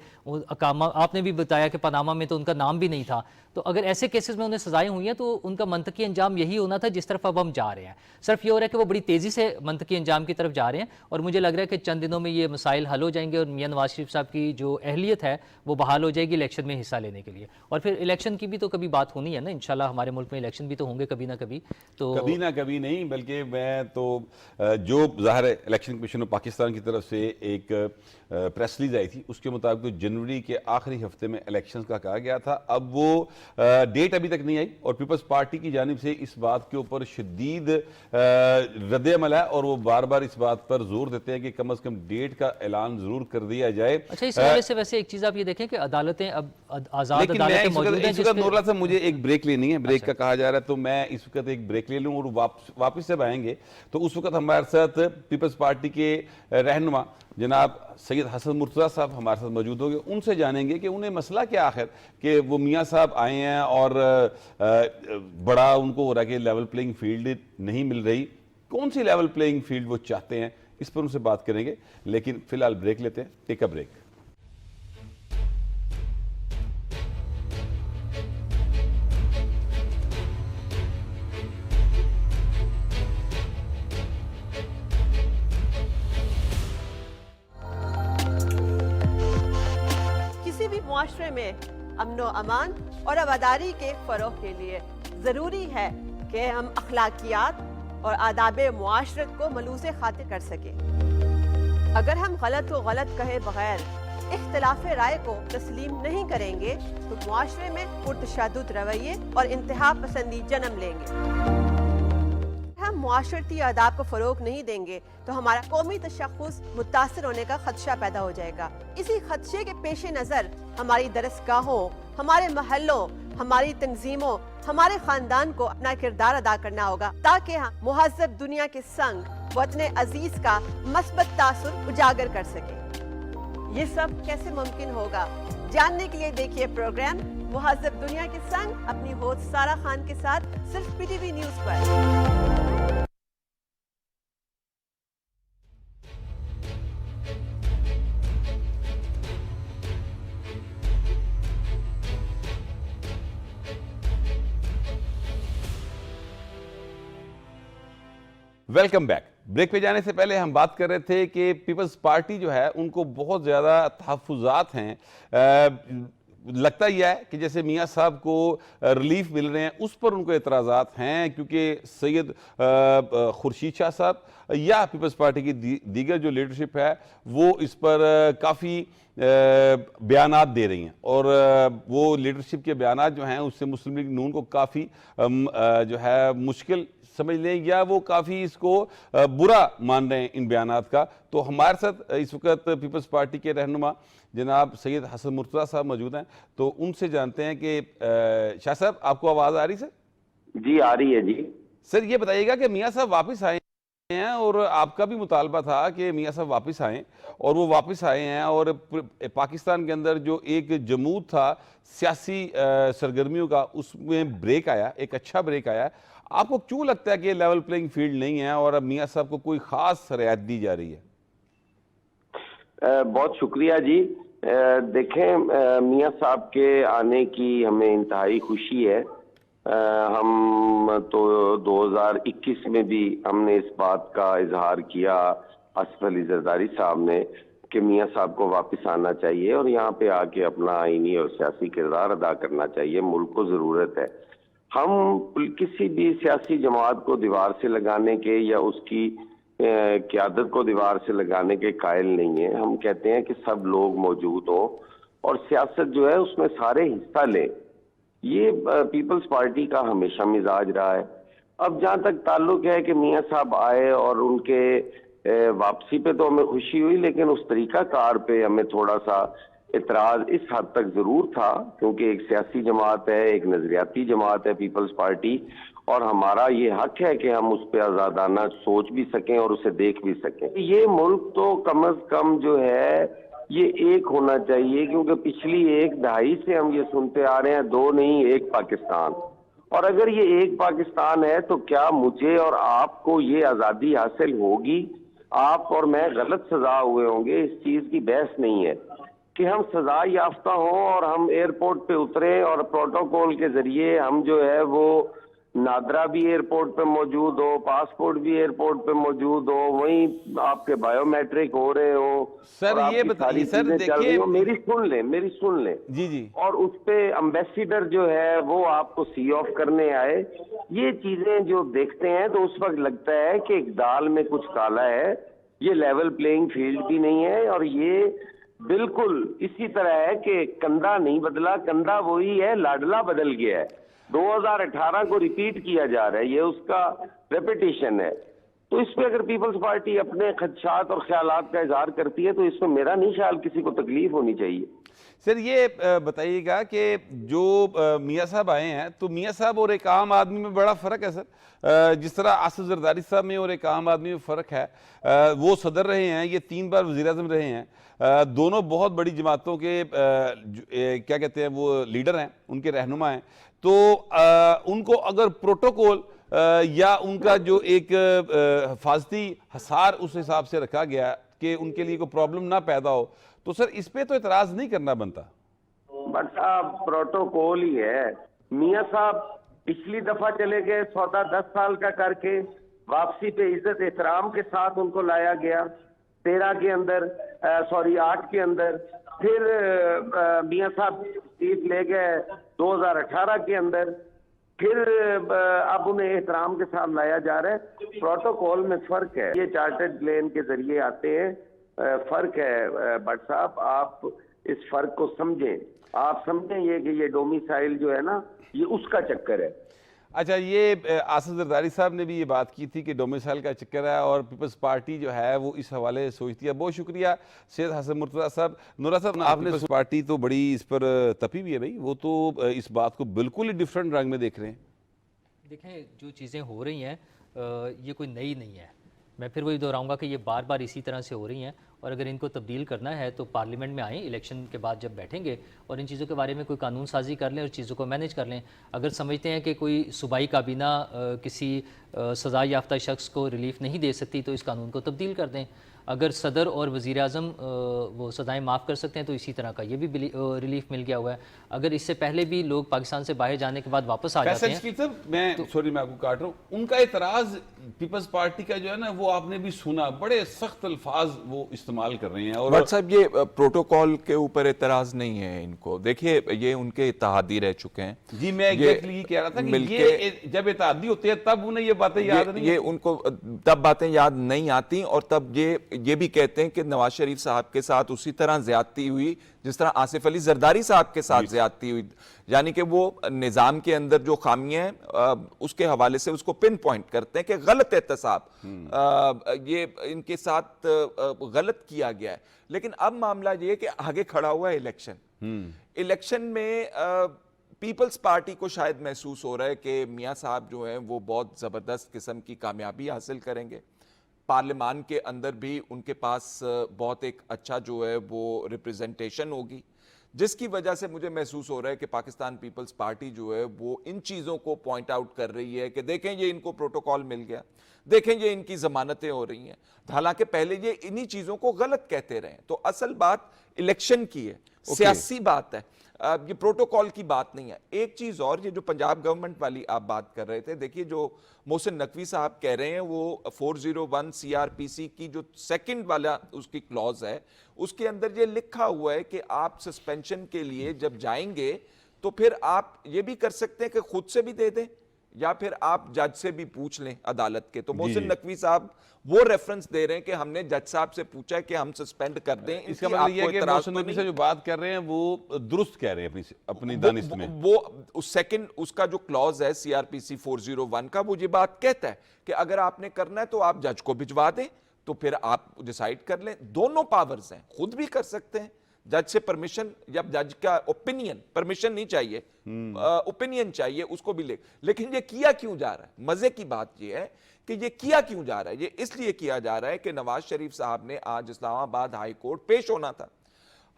अकामा, आपने भी बताया कि पनामा में तो उनका नाम भी नहीं था। तो अगर ऐसे केसेस में उन्हें सजाएं हुई हैं तो उनका मंतकी अंजाम यही होना था जिस तरफ अब हम जा रहे हैं। सिर्फ ये हो रहा है कि वो बड़ी तेज़ी से मंतकी अंजाम की तरफ जा रहे हैं और मुझे लग रहा है कि चंद दिनों में ये मसाइल हल हो जाएंगे और मियां नवाज शरीफ साहब की जो अहलियत है वो बहाल हो जाएगी इलेक्शन में हिस्सा लेने के लिए। और फिर इलेक्शन की भी तो कभी बात होनी है ना, इंशाल्लाह हमारे मुल्क में इलेक्शन भी तो होंगे कभी ना कभी। तो कभी ना कभी नहीं, बल्कि मैं तो जो ज़ाहिर है इलेक्शन कमीशन ऑफ पाकिस्तान की तरफ से एक प्रेस रिलीज आई थी उसके मुताबिक तो जनवरी के आखिरी हफ्ते में इलेक्शंस का कहा गया था। अब वो डेट अभी तक नहीं आई और पीपल्स पार्टी की जानिब से इस बात के ऊपर शदीद रद्द-ए-अमल है और वो बार बार इस बात पर जोर देते हैं कि कम से कम डेट का ऐलान जरूर कर दिया जाए। अच्छा, इस हवाले से वैसे एक चीज़ आप ये देखें कि अदालतें अब आज़ाद अदालतें मौजूद हैं। इस वक्त नूरुल्लाह साहब मुझे एक ब्रेक लेनी है, ब्रेक का कहा जा रहा है, तो मैं इस वक्त एक ब्रेक ले लूँ और वापस जब आएंगे तो उस वक्त हमारे साथ पीपल्स पार्टी के रहनुमा जनाब सैयद हसन मुर्तज़ा साहब हमारे साथ मौजूद होंगे। उनसे जानेंगे कि उन्हें मसला क्या आखिर कि वो मियां साहब आए हैं और बड़ा उनको हो रहा है कि लेवल प्लेइंग फील्ड नहीं मिल रही, कौन सी लेवल प्लेइंग फील्ड वो चाहते हैं, इस पर उनसे बात करेंगे। लेकिन फिलहाल ब्रेक लेते हैं, टेक अ ब्रेक। मुआशरे में अमनो अमान और आबादारी के फरोग के लिए ज़रूरी है कि हम अखलाकियात और आदाब मुआशरत को मलूज़ खातिर कर सकें। अगर हम गलत को गलत कहे बगैर इख्तिलाफ राय को तस्लीम नहीं करेंगे तो मुआशरे में पुरतशद्दुद रवैये और इंतहा पसंदी जन्म लेंगे। हम मुआशरती आदाब को फ़रोग नहीं देंगे तो हमारा कौमी तशख़्ख़ुस मुतासर होने का खदशा पैदा हो जाएगा। इसी खदशे के पेश नज़र हमारी दरसगाहों, हमारे महलों, हमारी तंजीमों, हमारे ख़ानदान को अपना किरदार अदा करना होगा ताकि हम मुहज़्ज़ब दुनिया के संग वतन अजीज़ का मस्बत तासुर उजागर कर सकें। ये सब कैसे मुमकिन होगा, जानने के लिए देखिए प्रोग्राम मुहज़्ज़ब दुनिया के संग अपनी होस्ट सारा खान के साथ सिर्फ PTV न्यूज़ पर। Welcome back. ब्रेक पे जाने से पहले हम बात कर रहे थे कि पीपल्स पार्टी जो है उनको बहुत ज़्यादा तहफ़्फ़ुज़ात हैं। लगता यह है कि जैसे मियां साहब को रिलीफ मिल रहे हैं उस पर उनको एतराज़ात हैं क्योंकि सैयद खुर्शीद शाह साहब या पीपल्स पार्टी की दीगर जो लीडरशिप है वो इस पर काफ़ी बयानात दे रही हैं और वो लीडरशिप के बयानात जो हैं उससे मुस्लिम लीग नून को काफ़ी जो है मुश्किल समझ लें या वो काफ़ी इसको बुरा मान रहे हैं इन बयानात का। तो हमारे साथ इस वक्त पीपल्स पार्टी के रहनुमा जनाब सैयद हसन मुर्तज़ा साहब मौजूद हैं, तो उनसे जानते हैं कि शाह साहब आपको आवाज़ आ रही सर? जी आ रही है जी। सर ये बताइएगा कि मियां साहब वापस आए हैं और आपका भी मुतालबा था कि मियां साहब वापस आएं, और वो वापस आए हैं। और पाकिस्तान के अंदर जो एक जमूद था सियासी सरगर्मियों का, उसमें ब्रेक आया, एक अच्छा ब्रेक आया। आपको क्यों लगता है कि ये लेवल प्लेइंग फील्ड नहीं है और अब मियां साहब को कोई खास रियायत दी जा रही है? बहुत शुक्रिया जी। देखें, मियां साहब के आने की हमें इंतहाई खुशी है। हम तो 2021 में भी हमने इस बात का इजहार किया आसिफ अली जरदारी साहब ने कि मियां साहब को वापस आना चाहिए और यहाँ पे आके अपना आईनी और सियासी किरदार अदा करना चाहिए। मुल्क को ज़रूरत है। हम किसी भी सियासी जमात को दीवार से लगाने के या उसकी क़यादत को दीवार से लगाने के कायल नहीं है। हम कहते हैं कि सब लोग मौजूद हों और सियासत जो है उसमें सारे हिस्सा लें। ये पीपल्स पार्टी का हमेशा मिजाज रहा है। अब जहाँ तक ताल्लुक है कि मियां साहब आए और उनके वापसी पे तो हमें खुशी हुई, लेकिन उस तरीकाकार पे हमें थोड़ा सा इतराज इस हद तक जरूर था, क्योंकि एक सियासी जमात है, एक नजरियाती जमात है पीपल्स पार्टी, और हमारा ये हक है कि हम उस पर आजादाना सोच भी सकें और उसे देख भी सकें। ये मुल्क तो कम अज कम जो है ये एक होना चाहिए, क्योंकि पिछली एक दहाई से हम ये सुनते आ रहे हैं दो नहीं एक पाकिस्तान। और अगर ये एक पाकिस्तान है तो क्या मुझे और आपको ये आज़ादी हासिल होगी? आप और मैं गलत सजा हुए होंगे, इस चीज़ की बहस नहीं है कि हम सजा याफ्ता हों और हम एयरपोर्ट पे उतरे और प्रोटोकॉल के जरिए हम जो है वो नादरा भी एयरपोर्ट पे मौजूद हो, पासपोर्ट भी एयरपोर्ट पे मौजूद हो, वहीं आपके बायोमेट्रिक हो रहे हो। सर ये बताइए, सर देखिए, मेरी सुन लें जी जी, और उस पे एम्बेसडर जो है वो आपको सी ऑफ करने आए। ये चीजें जो देखते हैं तो उस वक्त लगता है कि एक दाल में कुछ काला है। ये लेवल प्लेइंग फील्ड भी नहीं है और ये बिल्कुल इसी तरह है कि कंधा नहीं बदला, कंधा वही है, लाडला बदल गया है। 2018 को रिपीट किया जा रहा है, ये उसका रेपिटेशन है। तो इस पे अगर पीपल्स पार्टी अपने खदशात और ख्यालात का इजहार करती है तो इसमें मेरा नहीं ख्याल किसी को तकलीफ होनी चाहिए। सर ये बताइएगा कि जो मियां साहब आए हैं, तो मियां साहब और एक आम आदमी में बड़ा फ़र्क है सर। जिस तरह आसिफ जरदारी साहब में और एक आम आदमी में फ़र्क है, वो सदर रहे हैं, ये 3 बार वज़ीर-ए-आज़म रहे हैं, दोनों बहुत बड़ी जमातों के क्या कहते हैं वो लीडर हैं, उनके रहनुमा हैं। तो उनको अगर प्रोटोकॉल या उनका जो एक हिफाजती हसार उस हिसाब से रखा गया कि उनके लिए कोई प्रॉब्लम ना पैदा हो, तो सर इस पे तो एतराज नहीं करना बनता। बट साहब प्रोटोकॉल ही है। मियां साहब पिछली दफा चले गए, सौदा 10 साल का करके, वापसी पे इज्जत एहतराम के साथ उनको लाया गया 13 के अंदर, 8 के अंदर। फिर मियां साहब सीट ले गए 2018 के अंदर। फिर अब उन्हें एहतराम के साथ लाया जा रहा है। प्रोटोकॉल में फर्क है, ये चार्टर्ड प्लेन के जरिए आते हैं, फर्क है। बट साहब आप इस फर्क को समझें, आप समझें ये कि ये डोमिसाइल जो है ना, ये उसका चक्कर है। अच्छा, ये आसिफ जरदारी साहब ने भी ये बात की थी कि डोमिसाइल का चक्कर है और पीपल्स पार्टी जो है वो इस हवाले से सोचती है। बहुत शुक्रिया सैयद हसन मुर्तज़ा साहब। नूरा साहब, आपने पीपल्स पार्टी तो बड़ी इस पर तपी भी है भाई, वो तो इस बात को बिल्कुल ही डिफरेंट रंग में देख रहे हैं। देखें, जो चीज़ें हो रही हैं ये कोई नई नहीं है। मैं फिर वही दोहराऊंगा कि ये बार बार इसी तरह से हो रही हैं, और अगर इनको तब्दील करना है तो पार्लियामेंट में आएँ, इलेक्शन के बाद जब बैठेंगे और इन चीज़ों के बारे में कोई कानून साजी कर लें और चीज़ों को मैनेज कर लें। अगर समझते हैं कि कोई सूबाई काबीना किसी सज़ा याफ्ता शख्स को रिलीफ नहीं दे सकती तो इस कानून को तब्दील कर दें। अगर सदर और वज़ीर आज़म वो सज़ाएँ माफ़ कर सकते हैं तो इसी तरह का ये भी रिलीफ मिल गया हुआ है। अगर इससे पहले भी लोग पाकिस्तान से बाहर जाने के बाद वापस आ जाते हैं तो मैं सॉरी मैं आपको काट रहा हूँ, उनका एतराज़ पीपल्स पार्टी का जो है ना, वो आपने भी सुना, बड़े सख्त अल्फाज वो इस्तेमाल कर रहे हैं। और साहब ये प्रोटोकॉल के ऊपर एतराज़ नहीं है इनको। देखिए ये उनके इत्तेहादी रह चुके हैं। जी मैं एग्जैक्टली ये कह रहा था कि ये जब इत्तेहादी होते हैं तब उन्हें ये बातें याद नहीं, ये उनको तब बातें याद नहीं आती, और तब ये भी कहते हैं कि नवाज शरीफ साहब के साथ उसी तरह ज्यादती हुई जिस तरह आसिफ अली जरदारी साहब के साथ ज्यादती हुई। यानी कि वो निज़ाम के अंदर जो खामियां हैं उसके हवाले से उसको पिन पॉइंट करते हैं कि गलत एहतसाब ये इनके साथ गलत किया गया है। लेकिन अब मामला ये है कि आगे खड़ा हुआ है इलेक्शन में पीपल्स पार्टी को शायद महसूस हो रहा है कि मियां साहब जो हैं वो बहुत ज़बरदस्त किस्म की कामयाबी हासिल करेंगे। पार्लियामान के अंदर भी उनके पास बहुत एक अच्छा जो है वो रिप्रेजेंटेशन होगी, जिसकी वजह से मुझे महसूस हो रहा है कि पाकिस्तान पीपल्स पार्टी जो है वो इन चीज़ों को पॉइंट आउट कर रही है कि देखें ये इनको प्रोटोकॉल मिल गया, देखें ये इनकी जमानतें हो रही हैं। हालांकि पहले ये इन्हीं चीज़ों को गलत कहते रहे। तो असल बात इलेक्शन की है, सियासी बात है, ये प्रोटोकॉल की बात नहीं है। एक चीज़ और, ये जो पंजाब गवर्नमेंट वाली आप बात कर रहे थे, देखिए जो मोहसिन नकवी साहब कह रहे हैं वो 401 CRPC की जो सेकंड वाला उसकी क्लॉज है, उसके अंदर ये लिखा हुआ है कि आप सस्पेंशन के लिए जब जाएंगे तो फिर आप ये भी कर सकते हैं कि खुद से भी दे दें या फिर आप जज से भी पूछ लें अदालत के। तो मोहसिन नकवी साहब वो रेफरेंस दे रहे हैं कि हमने जज साहब से पूछा है कि हम सस्पेंड कर दें। इसका मतलब ये है कि मोहसिन नकवी से जो बात कर रहे हैं वो दुरुस्त कह रहे हैं अपनी दानिश में। वो उस सेकंड उसका जो क्लॉज है CRPC 401 का, वो ये बात कहता है कि अगर आपने करना है तो आप जज को भिजवा दें, तो फिर आप डिसाइड कर लें। दोनों पावर्स हैं, खुद भी कर सकते हैं, जज से परमिशन या जज का ओपिनियन, परमिशन नहीं चाहिए, ओपिनियन चाहिए, उसको भी लेकिन ये किया क्यों जा रहा है? मजे की बात ये है कि ये किया क्यों जा रहा है? ये इसलिए किया जा रहा है कि नवाज शरीफ साहब ने आज इस्लामाबाद हाई कोर्ट पेश होना था।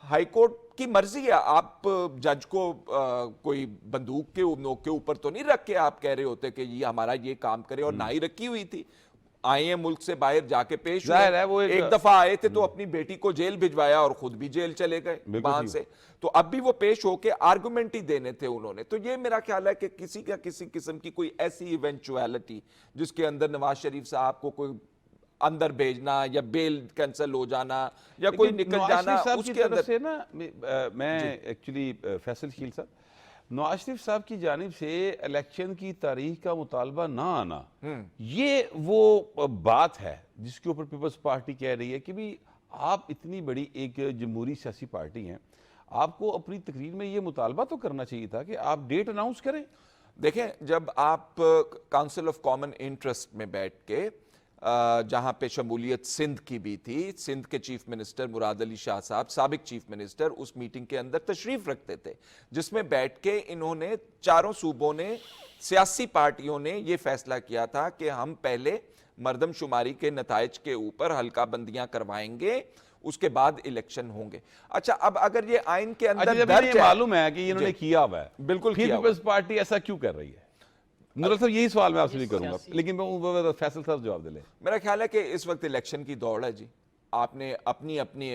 हाई कोर्ट की मर्जी है, आप जज को कोई बंदूक के नोक के ऊपर तो नहीं रख के आप कह रहे होते कि ये हमारा ये काम करे, और ना ही रखी हुई थी। आए हैं मुल्क से बाहर जाके पेश हुए, वो एक दफा आए थे तो अपनी बेटी को जेल भिजवाया और खुद भी जेल चले गए वहां से। तो अब भी वो पेश होके आर्गुमेंट ही देने थे उन्होंने। तो ये मेरा ख्याल है कि किसी का किसी किस्म की कोई ऐसी इवेंचुअलिटी जिसके अंदर नवाज शरीफ साहब को कोई अंदर भेजना या बेल कैंसिल हो जाना या कोई निकल जाना, उसके अंदर से ना मैं एक्चुअली फैसल शील साहब, नवाज शरीफ साहब की जानिब से इलेक्शन की तारीख का मुतालबा ना आना, ये वो बात है जिसके ऊपर पीपल्स पार्टी कह रही है कि भी आप इतनी बड़ी एक जमहूरी सियासी पार्टी हैं, आपको अपनी तकरीर में ये मुतालबा तो करना चाहिए था कि आप डेट अनाउंस करें। देखें, जब आप काउंसिल ऑफ कॉमन इंटरेस्ट में बैठ के जहां पे शमूलियत सिंध की भी थी, सिंध के चीफ मिनिस्टर मुराद अली शाह साहब, साबिक चीफ मिनिस्टर, उस मीटिंग के अंदर तशरीफ रखते थे, जिसमें बैठ के इन्होंने चारों सूबों ने, सियासी पार्टियों ने यह फैसला किया था कि हम पहले मरदमशुमारी के नताइज के ऊपर हल्का बंदियां करवाएंगे, उसके बाद इलेक्शन होंगे। अच्छा, अब अगर ये आइन के अंदर दर्ज है, मालूम है कि इन्होंने किया हुआ है, बिल्कुल फिर पीपल्स पार्टी ऐसा क्यों कर रही है? नूरुल साहब, यही सवाल मैं आपसे भी करूंगा, लेकिन मैं फैसल साहब जवाब दे ले। मेरा ख्याल है कि इस वक्त इलेक्शन की दौड़ है जी। आपने अपनी अपनी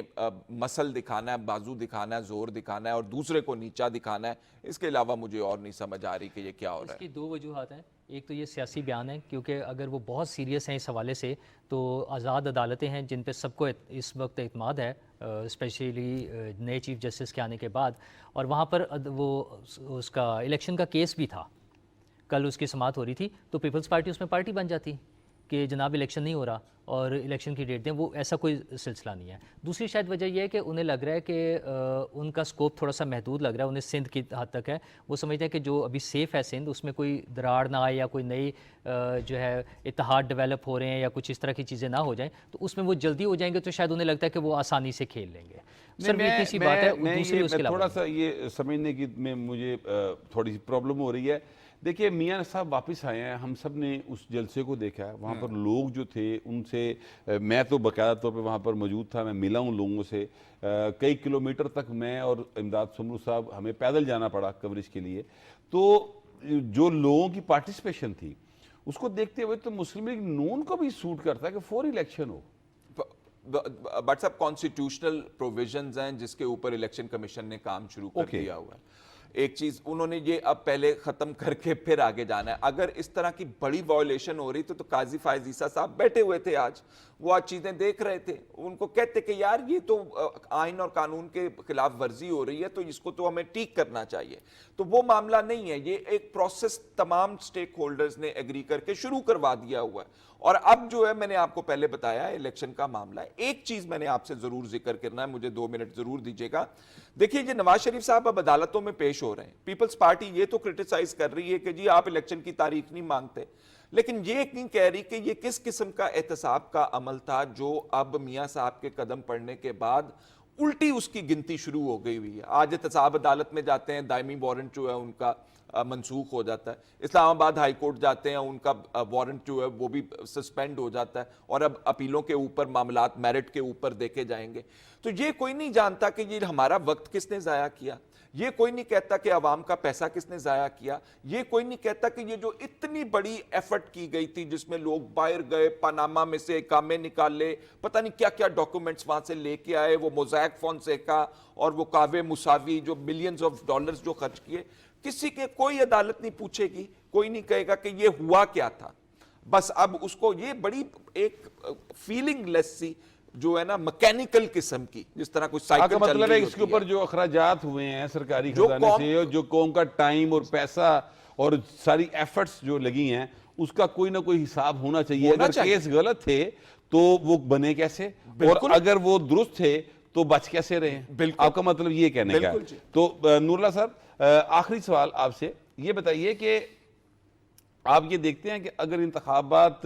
मसल दिखाना है, बाजू दिखाना है, जोर दिखाना है और दूसरे को नीचा दिखाना है। इसके अलावा मुझे और नहीं समझ आ रही कि ये क्या हो रहा है। इसकी दो वजूहात हैं। एक तो ये सियासी बयान है, क्योंकि अगर वो बहुत सीरियस हैं इस हवाले से तो आज़ाद अदालतें हैं जिन पे सबको इस वक्त एतमाद है, स्पेशली नए चीफ जस्टिस के आने के बाद, और वहाँ पर वो उसका इलेक्शन का केस भी था, कल उसकी समाअत हो रही थी, तो पीपल्स पार्टी उसमें पार्टी बन जाती कि जनाब इलेक्शन नहीं हो रहा और इलेक्शन की डेट दें। वो ऐसा कोई सिलसिला नहीं है। दूसरी शायद वजह यह है कि उन्हें लग रहा है कि उनका स्कोप थोड़ा सा महदूद लग रहा है, उन्हें सिंध की हद तक है। वो समझते हैं कि जो अभी सेफ़ है सिंध, उसमें कोई दरार ना आए या कोई नई जो है इत्तेहाद डेवलप हो रहे हैं या कुछ इस तरह की चीज़ें ना हो जाएं, तो उसमें वो जल्दी हो जाएंगे, तो शायद उन्हें लगता है कि वो आसानी से खेल लेंगे। सर, इतनी सी बात है। दूसरी उसके अलावा थोड़ा सा ये समझने की में मुझे थोड़ी सी प्रॉब्लम हो रही है। देखिए, मियां साहब वापस आए हैं, हम सब ने उस जलसे को देखा है, वहाँ पर लोग जो थे उनसे, मैं तो बाकायदा तौर पे वहाँ पर मौजूद था, मैं मिला उन लोगों से, कई किलोमीटर तक मैं और इमदाद समरू साहब हमें पैदल जाना पड़ा कवरेज के लिए। तो जो लोगों की पार्टिसिपेशन थी उसको देखते हुए तो मुस्लिम लीग नून को भी सूट करता है कि फॉर इलेक्शन हो। बट सब कॉन्स्टिट्यूशनल प्रोविजंस हैं जिसके ऊपर इलेक्शन कमीशन ने काम शुरू कर दिया हुआ है। एक चीज उन्होंने ये अब पहले खत्म करके फिर आगे जाना है। अगर इस तरह की बड़ी वायलेशन हो रही तो काजी फायज ईसा साहब बैठे हुए थे आज, वो आज चीजें देख रहे थे, उनको कहते कि यार ये तो आइन और कानून के खिलाफ वर्जी हो रही है, तो इसको तो हमें ठीक करना चाहिए। तो वो मामला नहीं है, ये एक प्रोसेस तमाम स्टेक होल्डर्स ने एग्री करके शुरू करवा दिया हुआ है। और अब जो है, मैंने आपको पहले बताया, इलेक्शन का मामला है। एक चीज मैंने आपसे जरूर जिक्र करना है, मुझे 2 मिनट जरूर दीजिएगा। देखिए, ये नवाज शरीफ साहब अब अदालतों में पेश हो रहे हैं। पीपल्स पार्टी ये तो क्रिटिसाइज कर रही है कि जी आप इलेक्शन की तारीख नहीं मांगते, लेकिन ये नहीं कह रही कि ये किस किस्म का एहतसाब का अमल था जो अब मियां साहब के कदम पड़ने के बाद उल्टी उसकी गिनती शुरू हो गई हुई है। आज एहतसाब अदालत में जाते हैं, दायमी वारंट जो है उनका मंसूख हो जाता है। इस्लामाबाद हाई कोर्ट जाते हैं, उनका वारंट जो है वो भी सस्पेंड हो जाता है और अब अपीलों के ऊपर मामलात मेरिट के ऊपर देखे जाएंगे। तो ये कोई नहीं जानता कि ये हमारा वक्त किसने ज़ाया किया, ये कोई नहीं कहता कि अवाम का पैसा किसने ज़ाया किया, ये कोई नहीं कहता कि ये जो इतनी बड़ी एफर्ट की गई थी जिसमें लोग बाहर गए, पनामा में से कामे निकाले, पता नहीं क्या क्या डॉक्यूमेंट्स वहाँ से लेके आए, वो मोज़ैक फोंसेका और वो कावे मुसावी जो मिलियंस ऑफ डॉलर्स जो खर्च किए, किसी के कोई अदालत नहीं पूछेगी, कोई नहीं कहेगा कि ये हुआ क्या था। बस अब उसको ये बड़ी एक फीलिंग लेस सी जो है ना मैकेनिकल किस्म की, जिस तरह कुछ साइकिल चल मतलब है रही इसके होती ऊपर जो अखराजात हुए हैं सरकारी खजाने से, जो कौम का टाइम और पैसा और सारी एफर्ट्स जो लगी हैं, उसका कोई ना कोई हिसाब होना चाहिए। अगर केस गलत थे तो वो बने कैसे, और अगर वो दुरुस्त थे तो बच कैसे रहे। आपका मतलब ये कहने का है। तो नूरुल्लाह साहब, आखिरी सवाल आपसे ये बताइए कि आप ये देखते हैं कि अगर इंतखाबात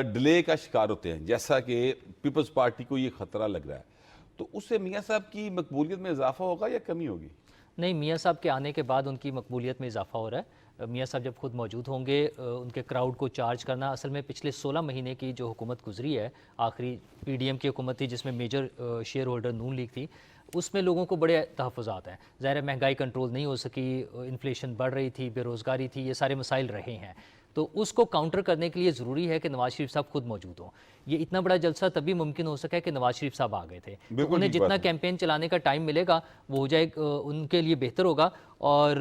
डिले का शिकार होते हैं, जैसा कि पीपल्स पार्टी को ये खतरा लग रहा है, तो उससे मियां साहब की मकबूलियत में इजाफा होगा या कमी होगी? नहीं, मियां साहब के आने के बाद उनकी मकबूलियत में इजाफा हो रहा है। मियां साहब जब खुद मौजूद होंगे, उनके क्राउड को चार्ज करना, असल में पिछले 16 महीने की जो हुकूमत गुजरी है, आखिरी पीडीएम की हुकूमत थी जिसमें मेजर शेयर होल्डर नून लीग थी, उसमें लोगों को बड़े तहफ़्फ़ुज़ात हैं। ज़ाहिर है महंगाई कंट्रोल नहीं हो सकी, इन्फ्लेशन बढ़ रही थी, बेरोज़गारी थी, ये सारे मसाइल रहे हैं। तो उसको काउंटर करने के लिए ज़रूरी है कि नवाज शरीफ साहब खुद मौजूद हों। ये इतना बड़ा जलसा तभी मुमकिन हो सका है कि नवाज शरीफ साहब आ गए थे। तो उन्हें जितना कैंपेन चलाने का टाइम मिलेगा वो हो जाए, उनके लिए बेहतर होगा। और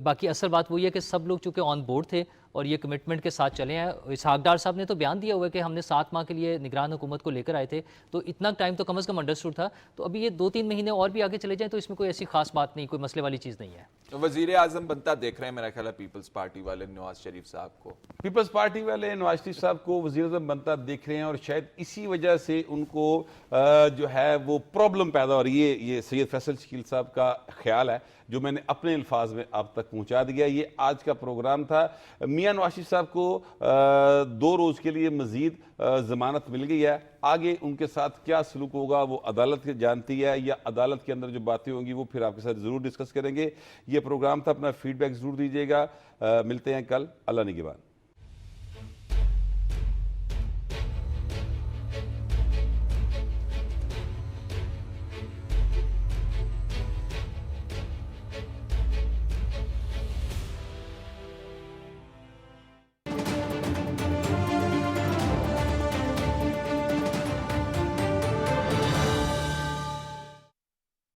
बाकी असल बात वही है कि सब लोग चूँकि ऑन बोर्ड थे और ये कमिटमेंट के साथ चले हैं। इसहाक डार साहब ने तो बयान दिया हुआ है कि हमने 7 माह के लिए निगरान हुकूमत को लेकर आए थे, तो इतना टाइम तो कम से कम अंडरस्टूड था। तो अभी ये 2-3 महीने और भी आगे चले जाएं तो इसमें कोई ऐसी खास बात नहीं, कोई मसले वाली चीज़ नहीं है। वजीर आजम बनता देख रहे हैं मेरा ख्याल है पीपल्स पार्टी वाले नवाज शरीफ साहब को। पीपल्स पार्टी वाले नवाज शरीफ साहब को वज़ीर आज़म बनता देख रहे हैं और शायद इसी वजह से उनको जो है वो प्रॉब्लम पैदा हो रही है। ये सैयद फैसल शकील साहब का ख्याल है जो मैंने अपने अल्फाज में आप तक पहुंचा दिया। ये आज का प्रोग्राम था। मियां नवाज शरीफ साहब को 2 रोज़ के लिए मज़ीद ज़मानत मिल गई है। आगे उनके साथ क्या सलूक होगा वो अदालत जानती है, या अदालत के अंदर जो बातें होंगी वो फिर आपके साथ ज़रूर डिस्कस करेंगे। ये प्रोग्राम था, अपना फीडबैक ज़रूर दीजिएगा। मिलते हैं कल। अल्लाह निगहबान।